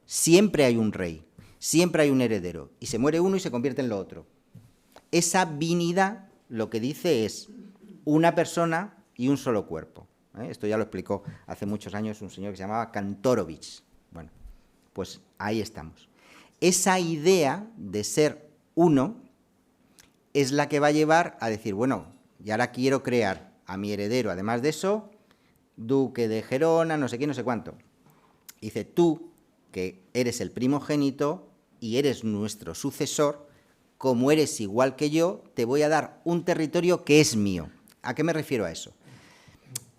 Siempre hay un rey, siempre hay un heredero. Y se muere uno y se convierte en lo otro. Esa binidad, lo que dice es una persona y un solo cuerpo. Esto ya lo explicó hace muchos años un señor que se llamaba Kantorovich. Bueno, pues ahí estamos. Esa idea de ser uno es la que va a llevar a decir, bueno, y ahora quiero crear a mi heredero, además de eso, duque de Gerona, no sé qué, no sé cuánto. Dice, tú, que eres el primogénito y eres nuestro sucesor, como eres igual que yo, te voy a dar un territorio que es mío. ¿A qué me refiero a eso?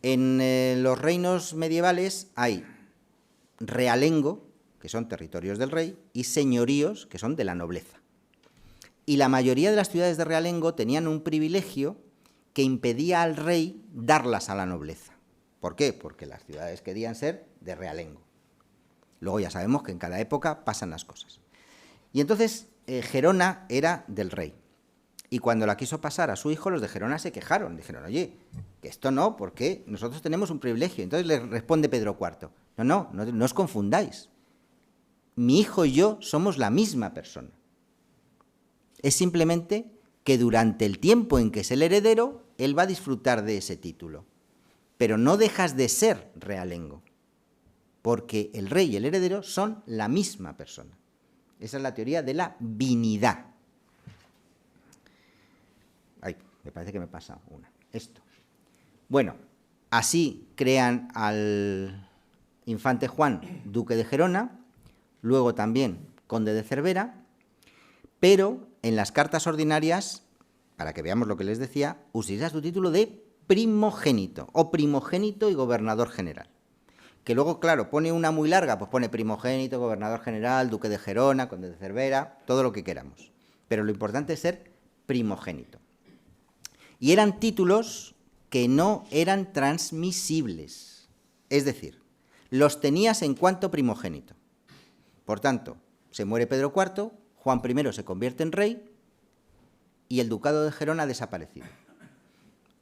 En los reinos medievales hay realengo, que son territorios del rey, y señoríos, que son de la nobleza. Y la mayoría de las ciudades de realengo tenían un privilegio que impedía al rey darlas a la nobleza. ¿Por qué? Porque las ciudades querían ser de realengo. Luego ya sabemos que en cada época pasan las cosas. Y entonces Gerona era del rey. Y cuando la quiso pasar a su hijo, los de Gerona se quejaron. Dijeron, oye, que esto no, porque nosotros tenemos un privilegio. Entonces le responde Pedro IV, no os confundáis. Mi hijo y yo somos la misma persona. Es simplemente que durante el tiempo en que es el heredero, él va a disfrutar de ese título. Pero no dejas de ser realengo, porque el rey y el heredero son la misma persona. Esa es la teoría de la binidad. Ay, me parece que me pasa una. Esto. Bueno, así crean al infante Juan, duque de Gerona, luego también conde de Cervera, pero en las cartas ordinarias, para que veamos lo que les decía, utiliza su título de primogénito, o primogénito y gobernador general. Que luego, claro, pone una muy larga, pues pone primogénito, gobernador general, duque de Gerona, conde de Cervera, todo lo que queramos. Pero lo importante es ser primogénito. Y eran títulos que no eran transmisibles, es decir, los tenías en cuanto primogénito. Por tanto, se muere Pedro IV, Juan I se convierte en rey y el ducado de Gerona ha desaparecido.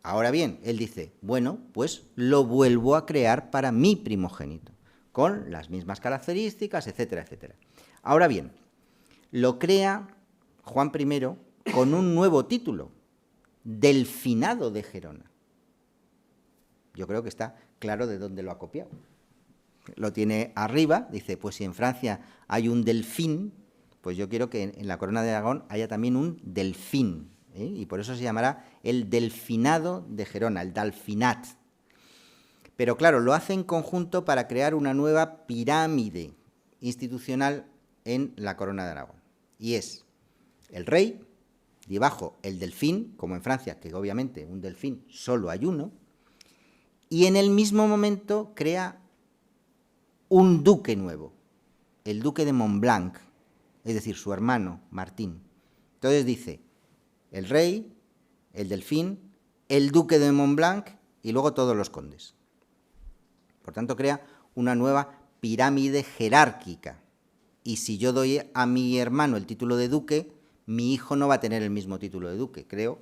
Ahora bien, él dice, bueno, pues lo vuelvo a crear para mi primogénito, con las mismas características, etcétera, etcétera. Ahora bien, lo crea Juan I con un nuevo título, Delfinado de Gerona. Yo creo que está claro de dónde lo ha copiado. Lo tiene arriba, dice, pues si en Francia hay un delfín, pues yo quiero que en la corona de Aragón haya también un delfín, ¿eh? Y por eso se llamará el Delfinado de Gerona, el Dalfinat. Pero claro, lo hace en conjunto para crear una nueva pirámide institucional en la corona de Aragón. Y es el rey, debajo el delfín, como en Francia, que obviamente un delfín solo hay uno, y en el mismo momento crea un duque nuevo, el duque de Montblanc, es decir, su hermano Martín. Entonces dice, el rey, el delfín, el duque de Montblanc y luego todos los condes. Por tanto, crea una nueva pirámide jerárquica. Y si yo doy a mi hermano el título de duque, mi hijo no va a tener el mismo título de duque, creo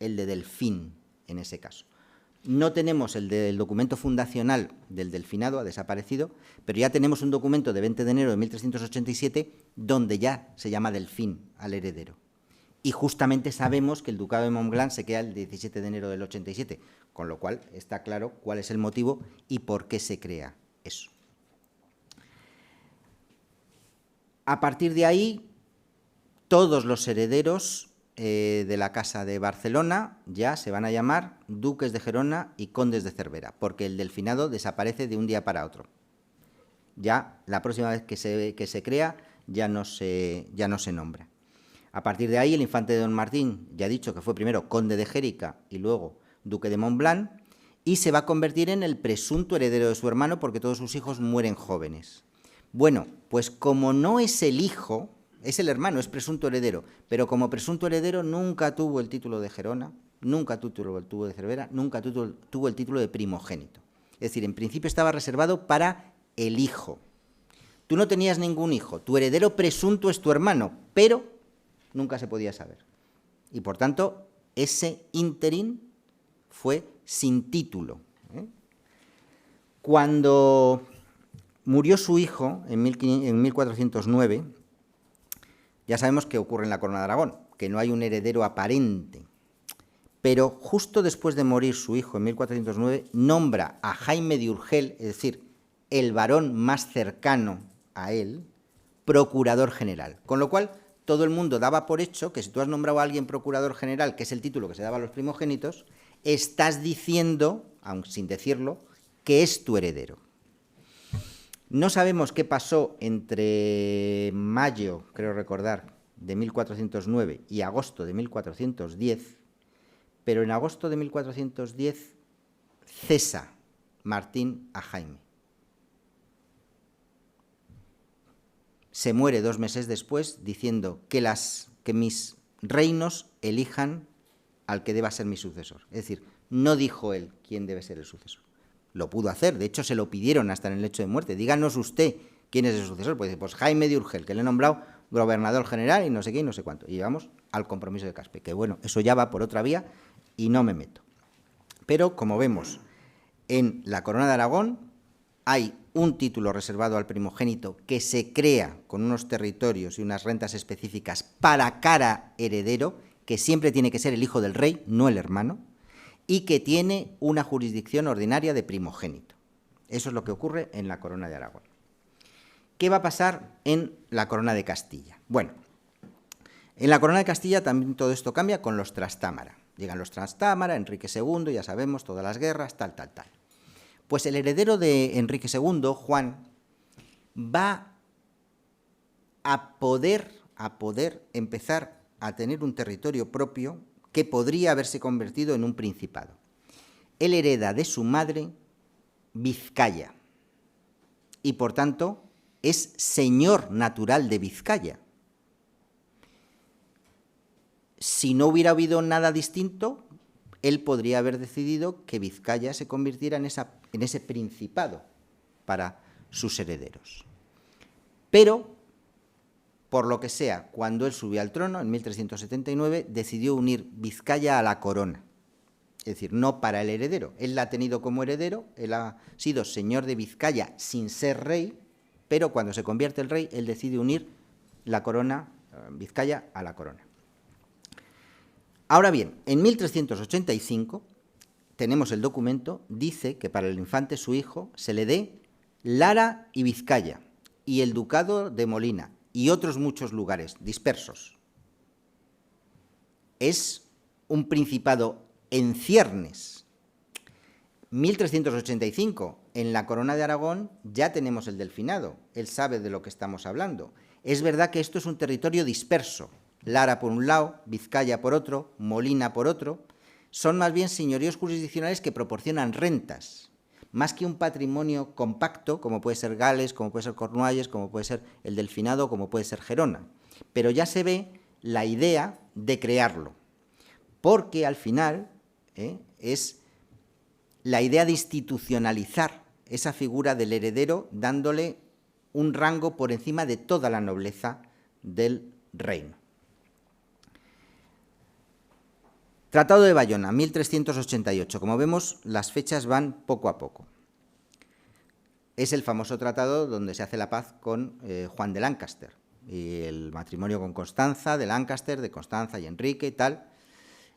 el de delfín en ese caso. No tenemos el del documento fundacional del delfinado, ha desaparecido, pero ya tenemos un documento de 20 de enero de 1387 donde ya se llama delfín al heredero. Y justamente sabemos que el ducado de Montblanc se queda el 17 de enero del 87, con lo cual está claro cuál es el motivo y por qué se crea eso. A partir de ahí, todos los herederos de la Casa de Barcelona ya se van a llamar duques de Gerona y condes de Cervera, porque el delfinado desaparece de un día para otro. Ya la próxima vez que se crea ya no se nombra. A partir de ahí el infante de Don Martín, ya he dicho que fue primero conde de Xérica y luego duque de Montblanc, y se va a convertir en el presunto heredero de su hermano porque todos sus hijos mueren jóvenes. Bueno, pues como no es el hijo, es el hermano, es presunto heredero, pero como presunto heredero nunca tuvo el título de Gerona, nunca tuvo el título de Cervera, nunca tuvo el título de primogénito. Es decir, en principio estaba reservado para el hijo. Tú no tenías ningún hijo, tu heredero presunto es tu hermano, pero nunca se podía saber. Y por tanto, ese ínterin fue sin título. Cuando murió su hijo en 1409, ya sabemos qué ocurre en la corona de Aragón, que no hay un heredero aparente. Pero justo después de morir su hijo en 1409, nombra a Jaime de Urgel, es decir, el varón más cercano a él, procurador general. Con lo cual, todo el mundo daba por hecho que si tú has nombrado a alguien procurador general, que es el título que se daba a los primogénitos, estás diciendo, aun sin decirlo, que es tu heredero. No sabemos qué pasó entre mayo, creo recordar, de 1409 y agosto de 1410, pero en agosto de 1410 cesa Martín a Jaime. Se muere 2 meses después diciendo que mis reinos elijan al que deba ser mi sucesor. Es decir, no dijo él quién debe ser el sucesor. Lo pudo hacer, de hecho se lo pidieron hasta en el lecho de muerte. Díganos usted quién es el sucesor. Pues dice, pues Jaime de Urgel, que le he nombrado gobernador general y no sé qué y no sé cuánto. Y llegamos al compromiso de Caspe, que bueno, eso ya va por otra vía y no me meto. Pero como vemos, en la corona de Aragón hay un título reservado al primogénito que se crea con unos territorios y unas rentas específicas para cada heredero, que siempre tiene que ser el hijo del rey, no el hermano, y que tiene una jurisdicción ordinaria de primogénito. Eso es lo que ocurre en la corona de Aragón. ¿Qué va a pasar en la corona de Castilla? Bueno, en la corona de Castilla también todo esto cambia con los Trastámara. Llegan los Trastámara, Enrique II, ya sabemos, todas las guerras, tal. Pues el heredero de Enrique II, Juan, va a poder empezar a tener un territorio propio que podría haberse convertido en un principado. Él hereda de su madre Vizcaya y, por tanto, es señor natural de Vizcaya. Si no hubiera habido nada distinto, él podría haber decidido que Vizcaya se convirtiera en ese principado para sus herederos. Pero, por lo que sea, cuando él subió al trono, en 1379, decidió unir Vizcaya a la corona. Es decir, no para el heredero. Él la ha tenido como heredero, él ha sido señor de Vizcaya sin ser rey, pero cuando se convierte el rey, él decide unir la corona, Vizcaya, a la corona. Ahora bien, en 1385 tenemos el documento, dice que para el infante su hijo se le dé Lara y Vizcaya y el ducado de Molina y otros muchos lugares dispersos. Es un principado en ciernes. 1385, en la corona de Aragón ya tenemos el delfinado, él sabe de lo que estamos hablando. Es verdad que esto es un territorio disperso. Lara por un lado, Vizcaya por otro, Molina por otro, son más bien señoríos jurisdiccionales que proporcionan rentas, más que un patrimonio compacto, como puede ser Gales, como puede ser Cornualles, como puede ser el Delfinado, como puede ser Gerona. Pero ya se ve la idea de crearlo, porque al final es la idea de institucionalizar esa figura del heredero, dándole un rango por encima de toda la nobleza del reino. Tratado de Bayona, 1388. Como vemos, las fechas van poco a poco. Es el famoso tratado donde se hace la paz con Juan de Lancaster y el matrimonio con Constanza de Lancaster, de Constanza y Enrique y tal.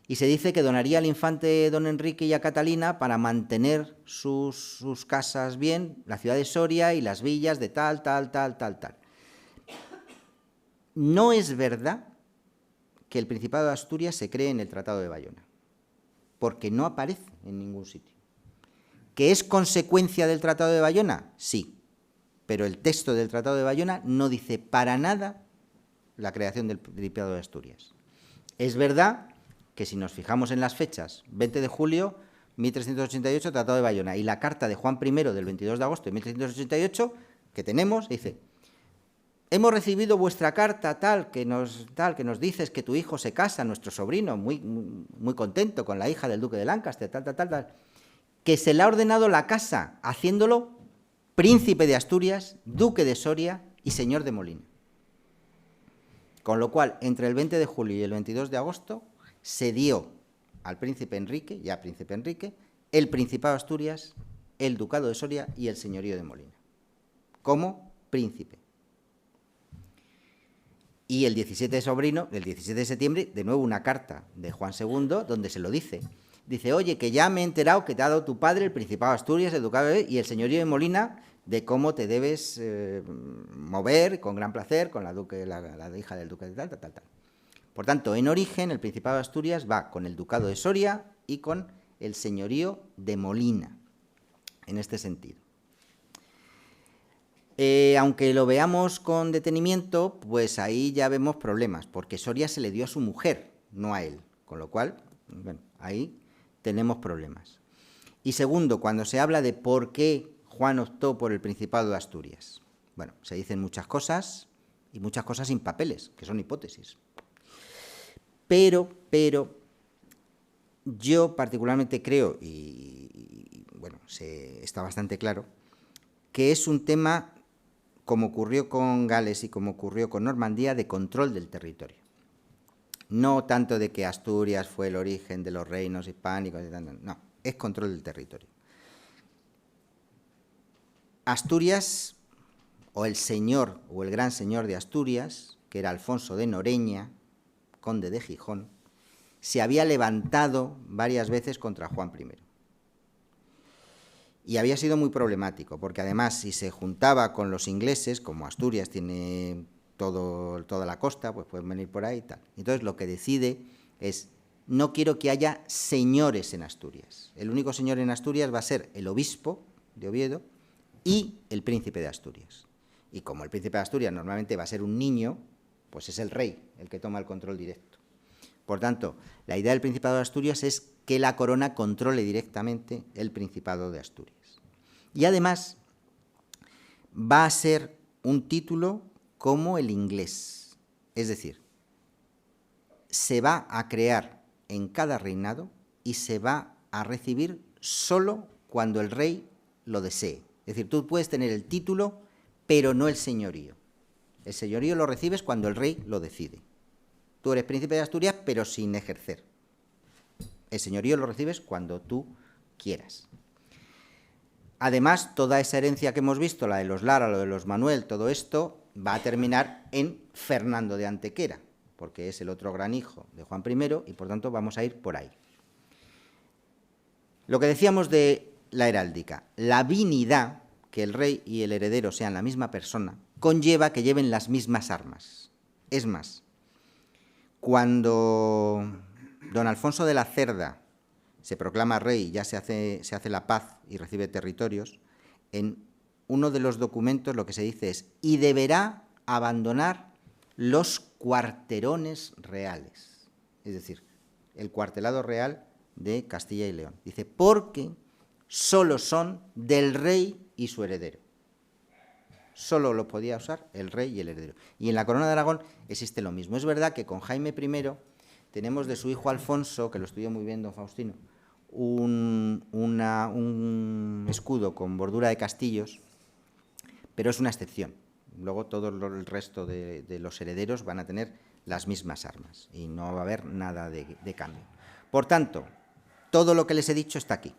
Y se dice que donaría al infante don Enrique y a Catalina para mantener sus casas bien, la ciudad de Soria y las villas de tal. No es verdad que el Principado de Asturias se cree en el Tratado de Bayona, porque no aparece en ningún sitio. ¿Que es consecuencia del Tratado de Bayona? Sí, pero el texto del Tratado de Bayona no dice para nada la creación del Principado de Asturias. Es verdad que si nos fijamos en las fechas, 20 de julio, 1388, Tratado de Bayona, y la carta de Juan I del 22 de agosto de 1388, que tenemos, dice: hemos recibido vuestra carta que nos dices que tu hijo se casa, nuestro sobrino, muy contento con la hija del duque de Lancaster, que se le ha ordenado la casa, haciéndolo príncipe de Asturias, duque de Soria y señor de Molina. Con lo cual, entre el 20 de julio y el 22 de agosto, se dio al príncipe Enrique, el Principado de Asturias, el ducado de Soria y el señorío de Molina, como príncipe. Y el 17 de septiembre, de nuevo una carta de Juan II, donde se lo dice. Dice: oye, que ya me he enterado que te ha dado tu padre el Principado de Asturias, el ducado y el señorío de Molina, de cómo te debes mover con gran placer con la hija del duque de tal. Por tanto, en origen, el Principado de Asturias va con el ducado de Soria y con el señorío de Molina, en este sentido. Aunque lo veamos con detenimiento, pues ahí ya vemos problemas, porque Soria se le dio a su mujer, no a él, con lo cual, bueno, ahí tenemos problemas. Y segundo, cuando se habla de por qué Juan optó por el Principado de Asturias, bueno, se dicen muchas cosas y muchas cosas sin papeles, que son hipótesis. Pero yo particularmente creo, y bueno, está bastante claro, que es un tema, como ocurrió con Gales y como ocurrió con Normandía, de control del territorio. No tanto de que Asturias fue el origen de los reinos hispánicos, no, es control del territorio. Asturias, o el señor, o el gran señor de Asturias, que era Alfonso de Noreña, conde de Gijón, se había levantado varias veces contra Juan I. Y había sido muy problemático, porque además si se juntaba con los ingleses, como Asturias tiene toda la costa, pues pueden venir por ahí y tal. Entonces lo que decide es: no quiero que haya señores en Asturias. El único señor en Asturias va a ser el obispo, de Oviedo, y el príncipe de Asturias. Y como el príncipe de Asturias normalmente va a ser un niño, pues es el rey el que toma el control directo. Por tanto, la idea del Principado de Asturias es que la corona controle directamente el Principado de Asturias. Y además va a ser un título como el inglés, es decir, se va a crear en cada reinado y se va a recibir solo cuando el rey lo desee. Es decir, tú puedes tener el título, pero no el señorío. El señorío lo recibes cuando el rey lo decide. Tú eres príncipe de Asturias, pero sin ejercer. El señorío lo recibes cuando tú quieras. Además, toda esa herencia que hemos visto, la de los Lara, lo de los Manuel, todo esto va a terminar en Fernando de Antequera, porque es el otro gran hijo de Juan I y por tanto vamos a ir por ahí. Lo que decíamos de la heráldica, la binidad, que el rey y el heredero sean la misma persona, conlleva que lleven las mismas armas. Es más, cuando don Alfonso de la Cerda se proclama rey y ya se hace la paz y recibe territorios, en uno de los documentos lo que se dice es: y deberá abandonar los cuarterones reales, es decir, el cuartelado real de Castilla y León. Dice, porque solo son del rey y su heredero. Solo lo podía usar el rey y el heredero. Y en la corona de Aragón existe lo mismo. Es verdad que con Jaime I tenemos de su hijo Alfonso, que lo estudió muy bien don Faustino, un escudo con bordura de castillos, pero es una excepción. Luego todo el resto de los herederos van a tener las mismas armas y no va a haber nada de cambio. Por tanto, todo lo que les he dicho está aquí.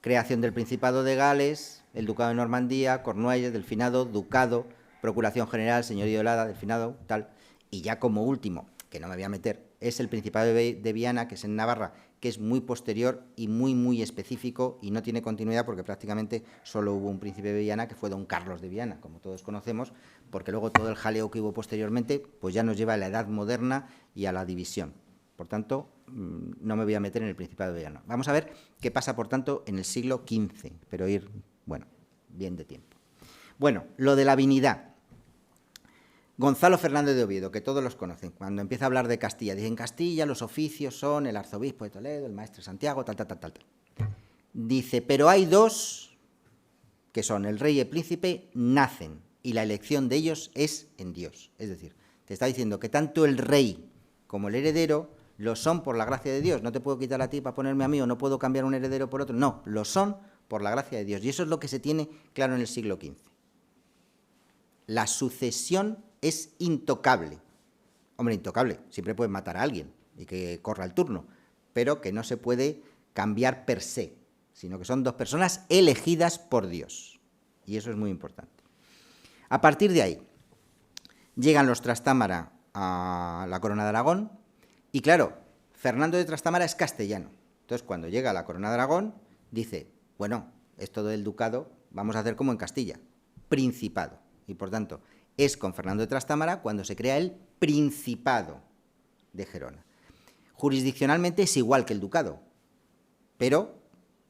Creación del Principado de Gales, el Ducado de Normandía, Cornualles, Delfinado, Ducado, Procuración General, Señorío de Lada, Delfinado, tal. Y ya como último, que no me voy a meter, es el Principado de Viana, que es en Navarra, que es muy posterior y muy específico y no tiene continuidad porque prácticamente solo hubo un príncipe de Viana, que fue don Carlos de Viana, como todos conocemos, porque luego todo el jaleo que hubo posteriormente pues ya nos lleva a la Edad Moderna y a la división. Por tanto, no me voy a meter en el Principado de Viana. Vamos a ver qué pasa, por tanto, en el siglo XV, pero ir, bueno, bien de tiempo. Bueno, lo de la binidad. Gonzalo Fernández de Oviedo, que todos los conocen, cuando empieza a hablar de Castilla, dice, en Castilla los oficios son el arzobispo de Toledo, el maestre de Santiago, tal. Dice, pero hay dos, que son el rey y el príncipe, nacen, y la elección de ellos es en Dios. Es decir, te está diciendo que tanto el rey como el heredero lo son por la gracia de Dios. No te puedo quitar a ti para ponerme a mí, o no puedo cambiar un heredero por otro. No, lo son por la gracia de Dios. Y eso es lo que se tiene claro en el siglo XV. La sucesión es intocable. Hombre, intocable, siempre puedes matar a alguien y que corra el turno, pero que no se puede cambiar per se, sino que son dos personas elegidas por Dios. Y eso es muy importante. A partir de ahí, llegan los Trastámara a la corona de Aragón, y claro, Fernando de Trastámara es castellano. Entonces, cuando llega a la corona de Aragón, dice, bueno, esto del ducado vamos a hacer como en Castilla, principado. Y por tanto, es con Fernando de Trastámara cuando se crea el Principado de Gerona. Jurisdiccionalmente es igual que el ducado, pero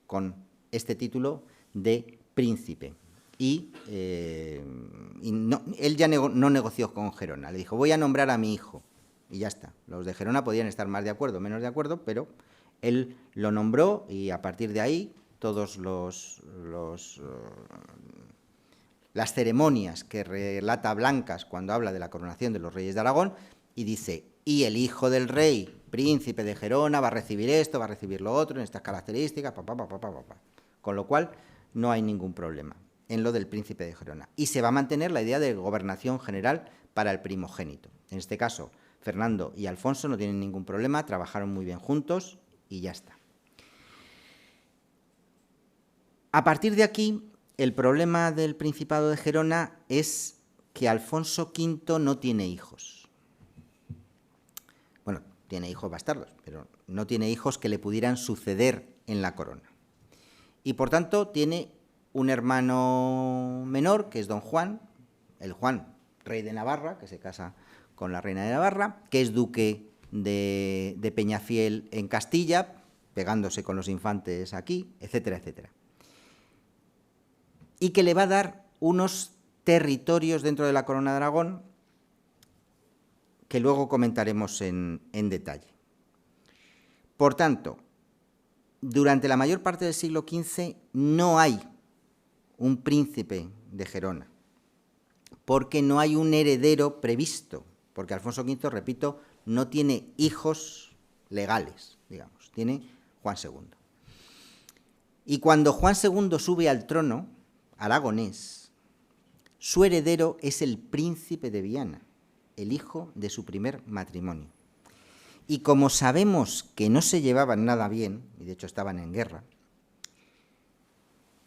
con este título de príncipe. Y él ya no negoció con Gerona, le dijo, voy a nombrar a mi hijo. Y ya está. Los de Gerona podían estar más de acuerdo, menos de acuerdo, pero él lo nombró y a partir de ahí todos las ceremonias que relata Blancas cuando habla de la coronación de los reyes de Aragón, y dice, y el hijo del rey, príncipe de Gerona, va a recibir esto, va a recibir lo otro, en estas características, Con lo cual, no hay ningún problema en lo del príncipe de Gerona. Y se va a mantener la idea de gobernación general para el primogénito. En este caso, Fernando y Alfonso no tienen ningún problema, trabajaron muy bien juntos y ya está. A partir de aquí, el problema del Principado de Gerona es que Alfonso V no tiene hijos. Bueno, tiene hijos bastardos, pero no tiene hijos que le pudieran suceder en la corona. Y por tanto tiene un hermano menor, que es don Juan, el Juan, rey de Navarra, que se casa con la reina de Navarra, que es duque de Peñafiel en Castilla, pegándose con los infantes aquí, etcétera, etcétera. y que le va a dar unos territorios dentro de la Corona de Aragón que luego comentaremos en detalle. Por tanto, durante la mayor parte del siglo XV no hay un príncipe de Gerona, porque no hay un heredero previsto, porque Alfonso V, repito, no tiene hijos legales, digamos, tiene Juan II. Y cuando Juan II sube al trono aragonés, su heredero es el príncipe de Viana, el hijo de su primer matrimonio. Y como sabemos que no se llevaban nada bien, y de hecho estaban en guerra,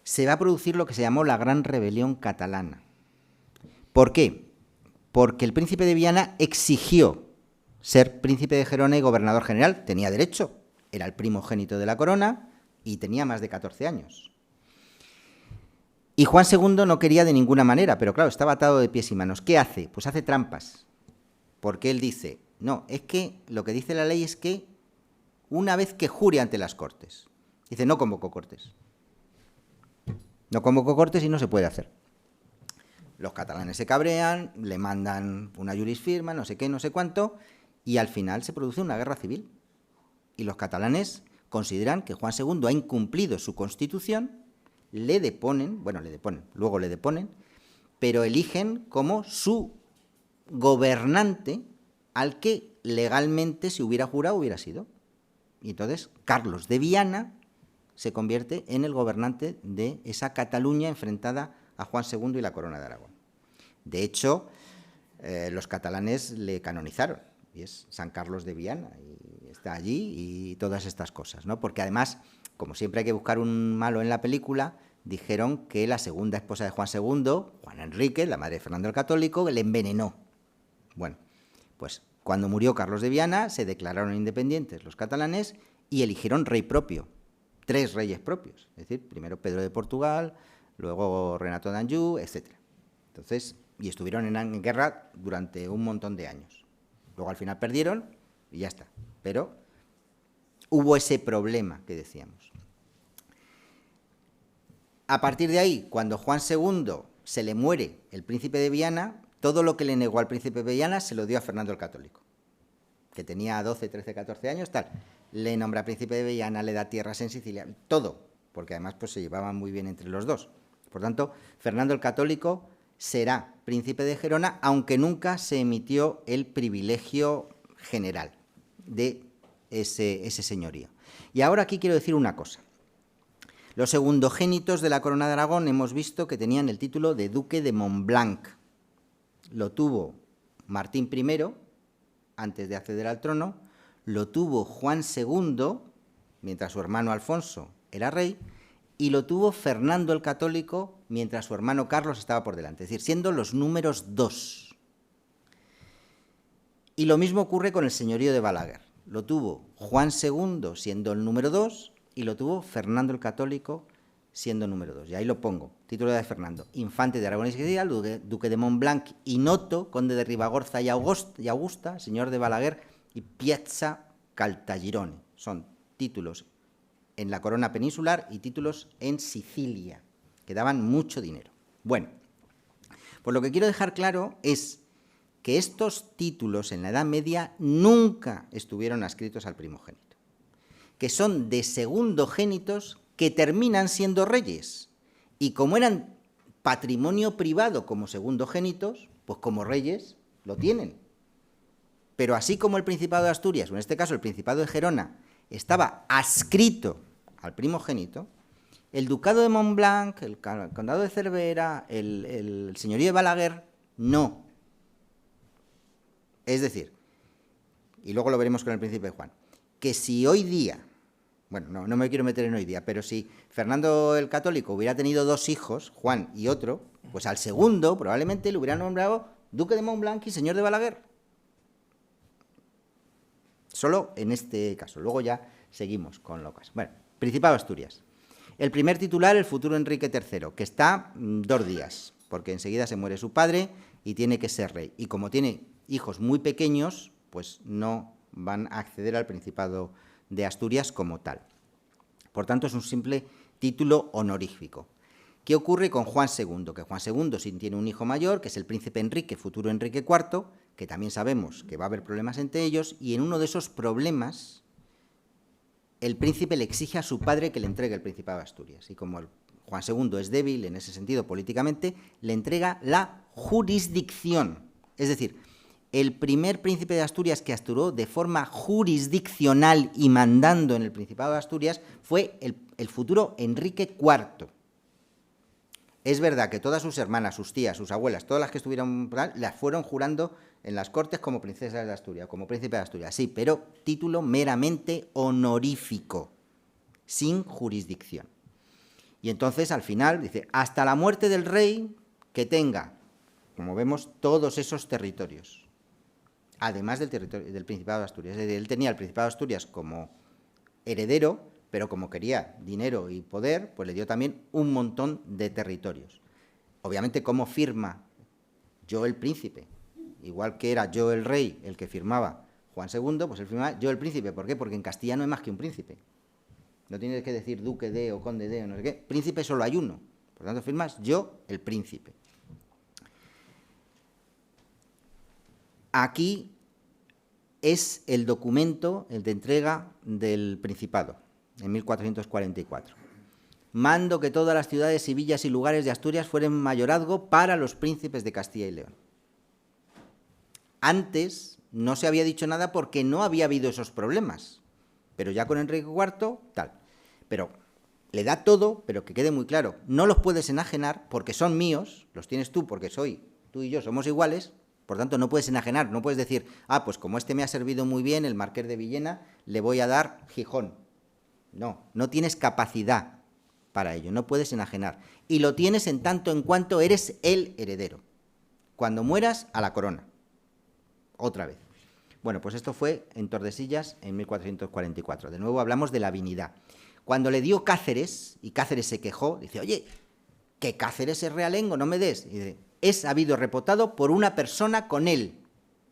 se va a producir lo que se llamó la Gran Rebelión Catalana. ¿Por qué? Porque el príncipe de Viana exigió ser príncipe de Gerona y gobernador general. Tenía derecho, era el primogénito de la corona y tenía más de 14 años. Y Juan II no quería de ninguna manera, pero claro, estaba atado de pies y manos. ¿Qué hace? Pues hace trampas, porque él dice, no, es que lo que dice la ley es que una vez que jure ante las Cortes, dice, no convocó Cortes. No convocó Cortes y no se puede hacer. Los catalanes se cabrean, le mandan una jurisfirma, no sé qué, no sé cuánto, y al final se produce una guerra civil. Y los catalanes consideran que Juan II ha incumplido su constitución, le deponen, luego le deponen, pero eligen como su gobernante al que legalmente, si hubiera jurado, hubiera sido. Y entonces Carlos de Viana se convierte en el gobernante de esa Cataluña enfrentada a Juan II y la Corona de Aragón. De hecho, los catalanes le canonizaron, y es San Carlos de Viana, y está allí y todas estas cosas, ¿no? Porque además, como siempre hay que buscar un malo en la película, dijeron que la segunda esposa de Juan II, Juana Enrique, la madre de Fernando el Católico, le envenenó. Bueno, pues cuando murió Carlos de Viana, se declararon independientes los catalanes y eligieron rey propio, 3 reyes propios, es decir, primero Pedro de Portugal, luego Renato de Anjou, etc. Entonces, y estuvieron en guerra durante un montón de años. Luego al final perdieron y ya está. Pero hubo ese problema que decíamos. A partir de ahí, cuando Juan II se le muere el príncipe de Viana, todo lo que le negó al príncipe de Viana se lo dio a Fernando el Católico, que tenía 12, 13, 14 años, tal. Le nombra príncipe de Viana, le da tierras en Sicilia, todo, porque además pues, se llevaban muy bien entre los dos. Por tanto, Fernando el Católico será príncipe de Gerona, aunque nunca se emitió el privilegio general de ese señorío. Y ahora aquí quiero decir una cosa. Los segundogénitos de la Corona de Aragón hemos visto que tenían el título de duque de Montblanc. Lo tuvo Martín I, antes de acceder al trono, lo tuvo Juan II, mientras su hermano Alfonso era rey, y lo tuvo Fernando el Católico, mientras su hermano Carlos estaba por delante, es decir, siendo los números 2. Y lo mismo ocurre con el señorío de Balaguer. Lo tuvo Juan II siendo el número 2 y lo tuvo Fernando el Católico siendo número 2. Y ahí lo pongo, título de Fernando, infante de Aragón y Sicilia, duque de Montblanc y Noto, conde de Ribagorza y Augusta, señor de Balaguer y Piazza Caltagirone. Son títulos en la corona peninsular y títulos en Sicilia, que daban mucho dinero. Bueno, pues lo que quiero dejar claro es que estos títulos en la Edad Media nunca estuvieron adscritos al primogénito, que son de segundogénitos que terminan siendo reyes, y como eran patrimonio privado como segundogénitos, pues como reyes lo tienen. Pero así como el Principado de Asturias, o en este caso el Principado de Gerona, estaba adscrito al primogénito, el Ducado de Montblanc, el Condado de Cervera, el señorío de Balaguer, no. Es decir, y luego lo veremos con el Príncipe de Juan, que si hoy día, bueno, no me quiero meter en hoy día, pero si Fernando el Católico hubiera tenido 2 hijos, Juan y otro, pues al segundo probablemente le hubieran nombrado Duque de Montblanc y señor de Balaguer. Solo en este caso. Luego ya seguimos con locas. Bueno, Principado de Asturias. El primer titular, el futuro Enrique III, que está 2 días, porque enseguida se muere su padre y tiene que ser rey. Y como tiene hijos muy pequeños, pues no van a acceder al Principado de Asturias como tal. Por tanto, es un simple título honorífico. ¿Qué ocurre con Juan II? Que Juan II sí tiene un hijo mayor, que es el príncipe Enrique, futuro Enrique IV, que también sabemos que va a haber problemas entre ellos, y en uno de esos problemas el príncipe le exige a su padre que le entregue el Principado de Asturias. Y como Juan II es débil en ese sentido políticamente, le entrega la jurisdicción. Es decir, el primer príncipe de Asturias que actuó de forma jurisdiccional y mandando en el Principado de Asturias fue el futuro Enrique IV. Es verdad que todas sus hermanas, sus tías, sus abuelas, todas las que estuvieron, las fueron jurando en las Cortes como princesas de Asturias, como príncipe de Asturias, sí, pero título meramente honorífico, sin jurisdicción. Y entonces, al final, dice, hasta la muerte del rey, que tenga, como vemos, todos esos territorios, además del territorio del Principado de Asturias. Es decir, él tenía el Principado de Asturias como heredero, pero como quería dinero y poder, pues le dio también un montón de territorios. Obviamente, ¿cómo firma yo el príncipe? Igual que era yo el rey el que firmaba Juan II, pues él firmaba yo el príncipe. ¿Por qué? Porque en Castilla no hay más que un príncipe. No tienes que decir duque de o conde de o no sé qué. Príncipe solo hay uno. Por tanto, firmas yo el príncipe. Aquí es el documento, el de entrega del Principado, en 1444. Mando que todas las ciudades y villas y lugares de Asturias fueran mayorazgo para los príncipes de Castilla y León. Antes no se había dicho nada porque no había habido esos problemas, pero ya con Enrique IV, tal. Pero le da todo, pero que quede muy claro, no los puedes enajenar porque son míos, los tienes tú porque tú y yo somos iguales, por tanto no puedes enajenar, no puedes decir, pues como este me ha servido muy bien, el Marqués de Villena, le voy a dar Gijón. No, no tienes capacidad para ello, no puedes enajenar. Y lo tienes en tanto en cuanto eres el heredero. Cuando mueras, a la corona. Otra vez. Bueno, pues esto fue en Tordesillas en 1444. De nuevo hablamos de la vinidad. Cuando le dio Cáceres, y Cáceres se quejó, dice, oye, que Cáceres es realengo, no me des. Y dice, es habido repotado por una persona con él.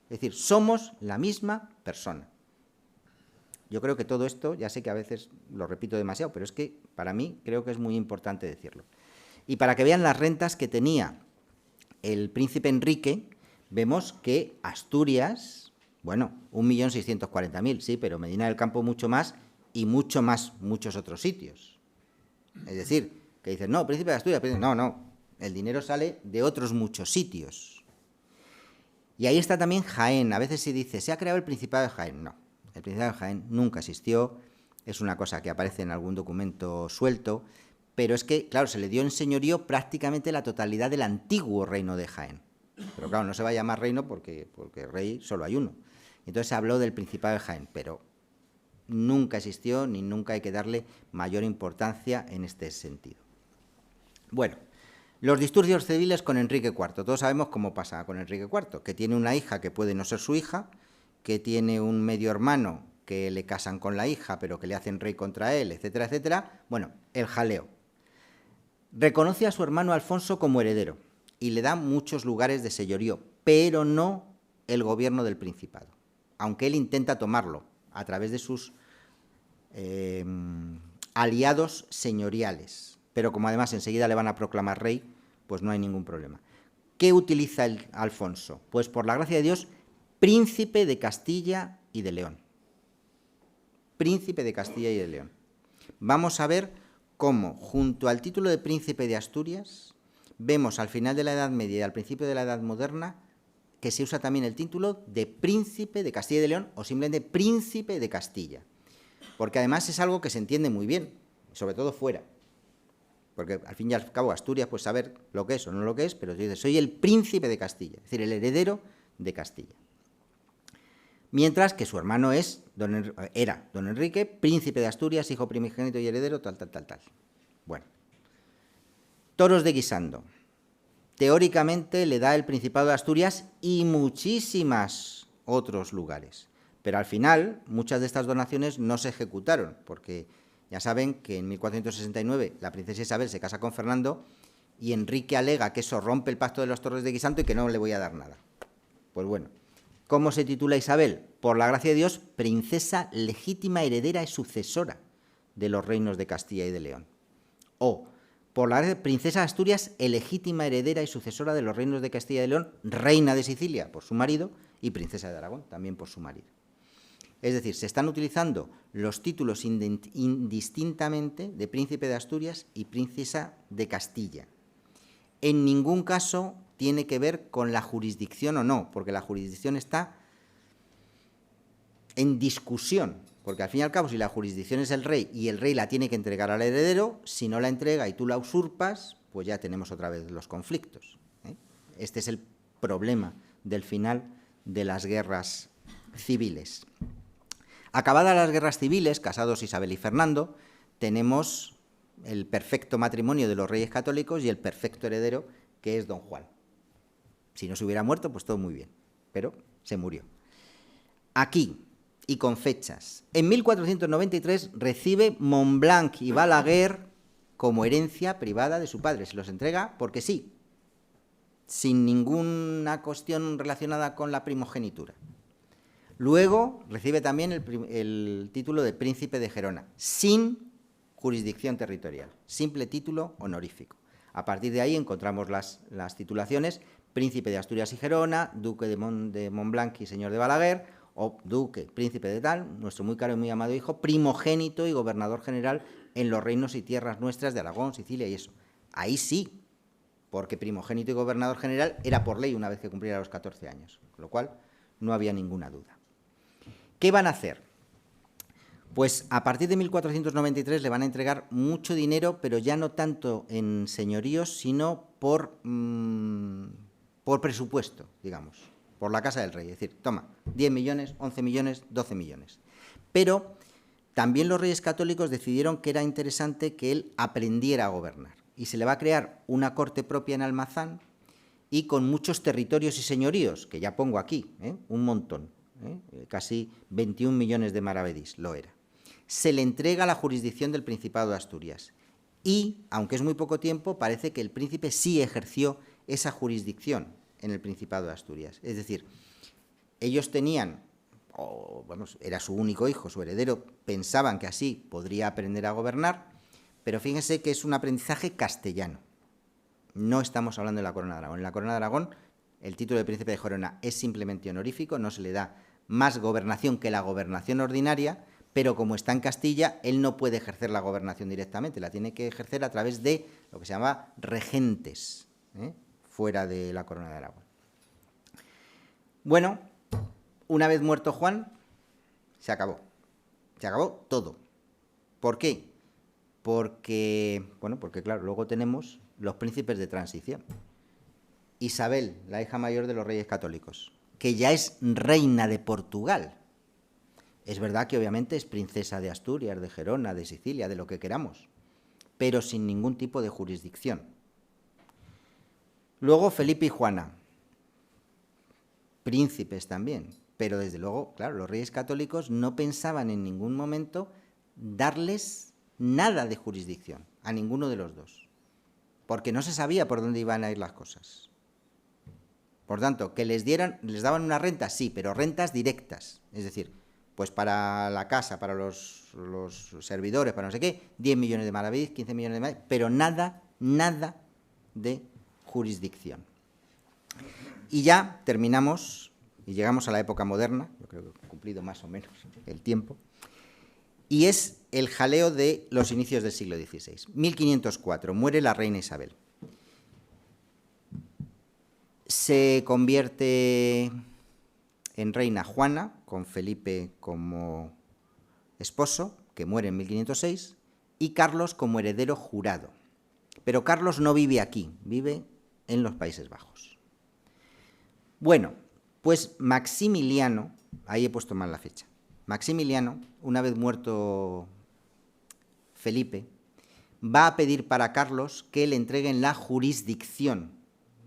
Es decir, somos la misma persona. Yo creo que todo esto, ya sé que a veces lo repito demasiado, pero es que para mí creo que es muy importante decirlo. Y para que vean las rentas que tenía el príncipe Enrique, vemos que Asturias, bueno, 1.640.000, sí, pero Medina del Campo mucho más y mucho más muchos otros sitios. Es decir, que dicen, no, príncipe de Asturias, no, el dinero sale de otros muchos sitios. Y ahí está también Jaén. A veces se dice, se ha creado el Principado de Jaén. No, el Principado de Jaén nunca existió, es una cosa que aparece en algún documento suelto, pero es que, claro, se le dio en señorío prácticamente la totalidad del antiguo reino de Jaén. Pero claro, no se va a llamar reino porque rey solo hay uno. Entonces se habló del Principado de Jaén, pero nunca existió ni nunca hay que darle mayor importancia en este sentido. Bueno, los disturbios civiles con Enrique IV. Todos sabemos cómo pasa con Enrique IV, que tiene una hija que puede no ser su hija, que tiene un medio hermano que le casan con la hija, pero que le hacen rey contra él, etcétera, etcétera. Bueno, el jaleo. Reconoce a su hermano Alfonso como heredero y le da muchos lugares de señorío, pero no el gobierno del Principado, aunque él intenta tomarlo a través de sus aliados señoriales. Pero como además enseguida le van a proclamar rey, pues no hay ningún problema. ¿Qué utiliza el Alfonso? Pues por la gracia de Dios, príncipe de Castilla y de León. Príncipe de Castilla y de León. Vamos a ver cómo, junto al título de príncipe de Asturias, vemos al final de la Edad Media y al principio de la Edad Moderna que se usa también el título de príncipe de Castilla y de León o simplemente príncipe de Castilla. Porque además es algo que se entiende muy bien, sobre todo fuera. Porque al fin y al cabo Asturias puede saber lo que es o no lo que es, pero dice, soy el príncipe de Castilla, es decir, el heredero de Castilla. Mientras que su hermano era don Enrique, príncipe de Asturias, hijo primogénito y heredero, tal. Bueno, Toros de Guisando. Teóricamente le da el Principado de Asturias y muchísimos otros lugares. Pero al final, muchas de estas donaciones no se ejecutaron, porque ya saben que en 1469 la princesa Isabel se casa con Fernando y Enrique alega que eso rompe el pacto de los Toros de Guisando y que no le voy a dar nada. Pues bueno, ¿cómo se titula Isabel? Por la gracia de Dios, princesa legítima, heredera y sucesora de los reinos de Castilla y de León. O por la princesa de Asturias, legítima heredera y sucesora de los reinos de Castilla y León, reina de Sicilia por su marido y princesa de Aragón también por su marido. Es decir, se están utilizando los títulos indistintamente de príncipe de Asturias y princesa de Castilla. En ningún caso tiene que ver con la jurisdicción o no, porque la jurisdicción está en discusión, porque al fin y al cabo, si la jurisdicción es el rey y el rey la tiene que entregar al heredero, si no la entrega y tú la usurpas, pues ya tenemos otra vez los conflictos, ¿eh? Este es el problema del final de las guerras civiles. Acabadas las guerras civiles, casados Isabel y Fernando, tenemos el perfecto matrimonio de los reyes católicos y el perfecto heredero, que es don Juan. Si no se hubiera muerto, pues todo muy bien, pero se murió. Aquí, y con fechas, en 1493 recibe Montblanc y Balaguer como herencia privada de su padre. Se los entrega porque sí, sin ninguna cuestión relacionada con la primogenitura. Luego recibe también el título de príncipe de Gerona, sin jurisdicción territorial, simple título honorífico. A partir de ahí encontramos las titulaciones: príncipe de Asturias y Gerona, duque de Montblanc y señor de Balaguer, o duque, príncipe de tal, nuestro muy caro y muy amado hijo, primogénito y gobernador general en los reinos y tierras nuestras de Aragón, Sicilia y eso. Ahí sí, porque primogénito y gobernador general era por ley una vez que cumpliera los 14 años, con lo cual no había ninguna duda. ¿Qué van a hacer? Pues a partir de 1493 le van a entregar mucho dinero, pero ya no tanto en señoríos, sino por presupuesto, digamos, por la casa del rey. Es decir, toma, 10 millones, 11 millones, 12 millones. Pero también los reyes católicos decidieron que era interesante que él aprendiera a gobernar. Y se le va a crear una corte propia en Almazán y con muchos territorios y señoríos, que ya pongo aquí, un montón. Casi 21 millones de maravedís lo era. Se le entrega la jurisdicción del Principado de Asturias y, aunque es muy poco tiempo, parece que el príncipe sí ejerció esa jurisdicción en el Principado de Asturias. Es decir, ellos tenían, era su único hijo, su heredero, pensaban que así podría aprender a gobernar, pero fíjense que es un aprendizaje castellano. No estamos hablando de la Corona de Aragón. En la Corona de Aragón el título de príncipe de Gerona es simplemente honorífico, no se le da más gobernación que la gobernación ordinaria, pero como está en Castilla, él no puede ejercer la gobernación directamente, la tiene que ejercer a través de lo que se llama regentes, fuera de la Corona de Aragón. Bueno, una vez muerto Juan, se acabó todo. ¿Por qué? Porque claro, luego tenemos los príncipes de transición. Isabel, la hija mayor de los reyes católicos, que ya es reina de Portugal. Es verdad que obviamente es princesa de Asturias, de Gerona, de Sicilia, de lo que queramos, pero sin ningún tipo de jurisdicción. Luego Felipe y Juana, príncipes también, pero desde luego, claro, los reyes católicos no pensaban en ningún momento darles nada de jurisdicción a ninguno de los dos, porque no se sabía por dónde iban a ir las cosas. Por tanto, que les daban una renta, sí, pero rentas directas, es decir, pues para la casa, para los servidores, para no sé qué, 10 millones de maravedís, 15 millones de maravedís, pero nada de jurisdicción. Y ya terminamos y llegamos a la época moderna, yo creo que he cumplido más o menos el tiempo, y es el jaleo de los inicios del siglo XVI. 1504, muere la reina Isabel. Se convierte en reina Juana, con Felipe como esposo, que muere en 1506, y Carlos como heredero jurado. Pero Carlos no vive aquí, vive en los Países Bajos. Bueno, pues Maximiliano, ahí he puesto mal la fecha, Maximiliano, una vez muerto Felipe, va a pedir para Carlos que le entreguen la jurisdicción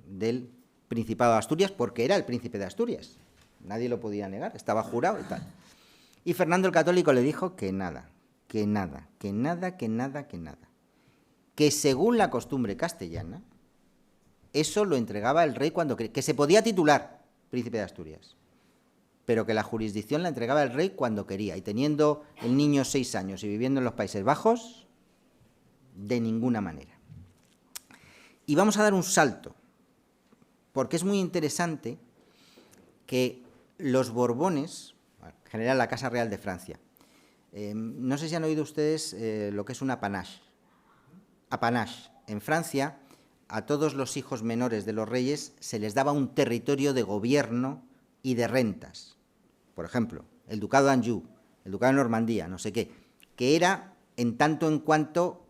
del Principado de Asturias, porque era el príncipe de Asturias. Nadie lo podía negar, estaba jurado y tal. Y Fernando el Católico le dijo que nada, que según la costumbre castellana, eso lo entregaba el rey cuando quería, que se podía titular príncipe de Asturias, pero que la jurisdicción la entregaba el rey cuando quería, y teniendo el niño 6 años y viviendo en los Países Bajos, de ninguna manera. Y vamos a dar un salto, porque es muy interesante que los Borbones, en general la Casa Real de Francia, no sé si han oído ustedes lo que es un apanage. Apanage. En Francia, a todos los hijos menores de los reyes se les daba un territorio de gobierno y de rentas. Por ejemplo, el Ducado de Anjou, el Ducado de Normandía, no sé qué, que era en tanto en cuanto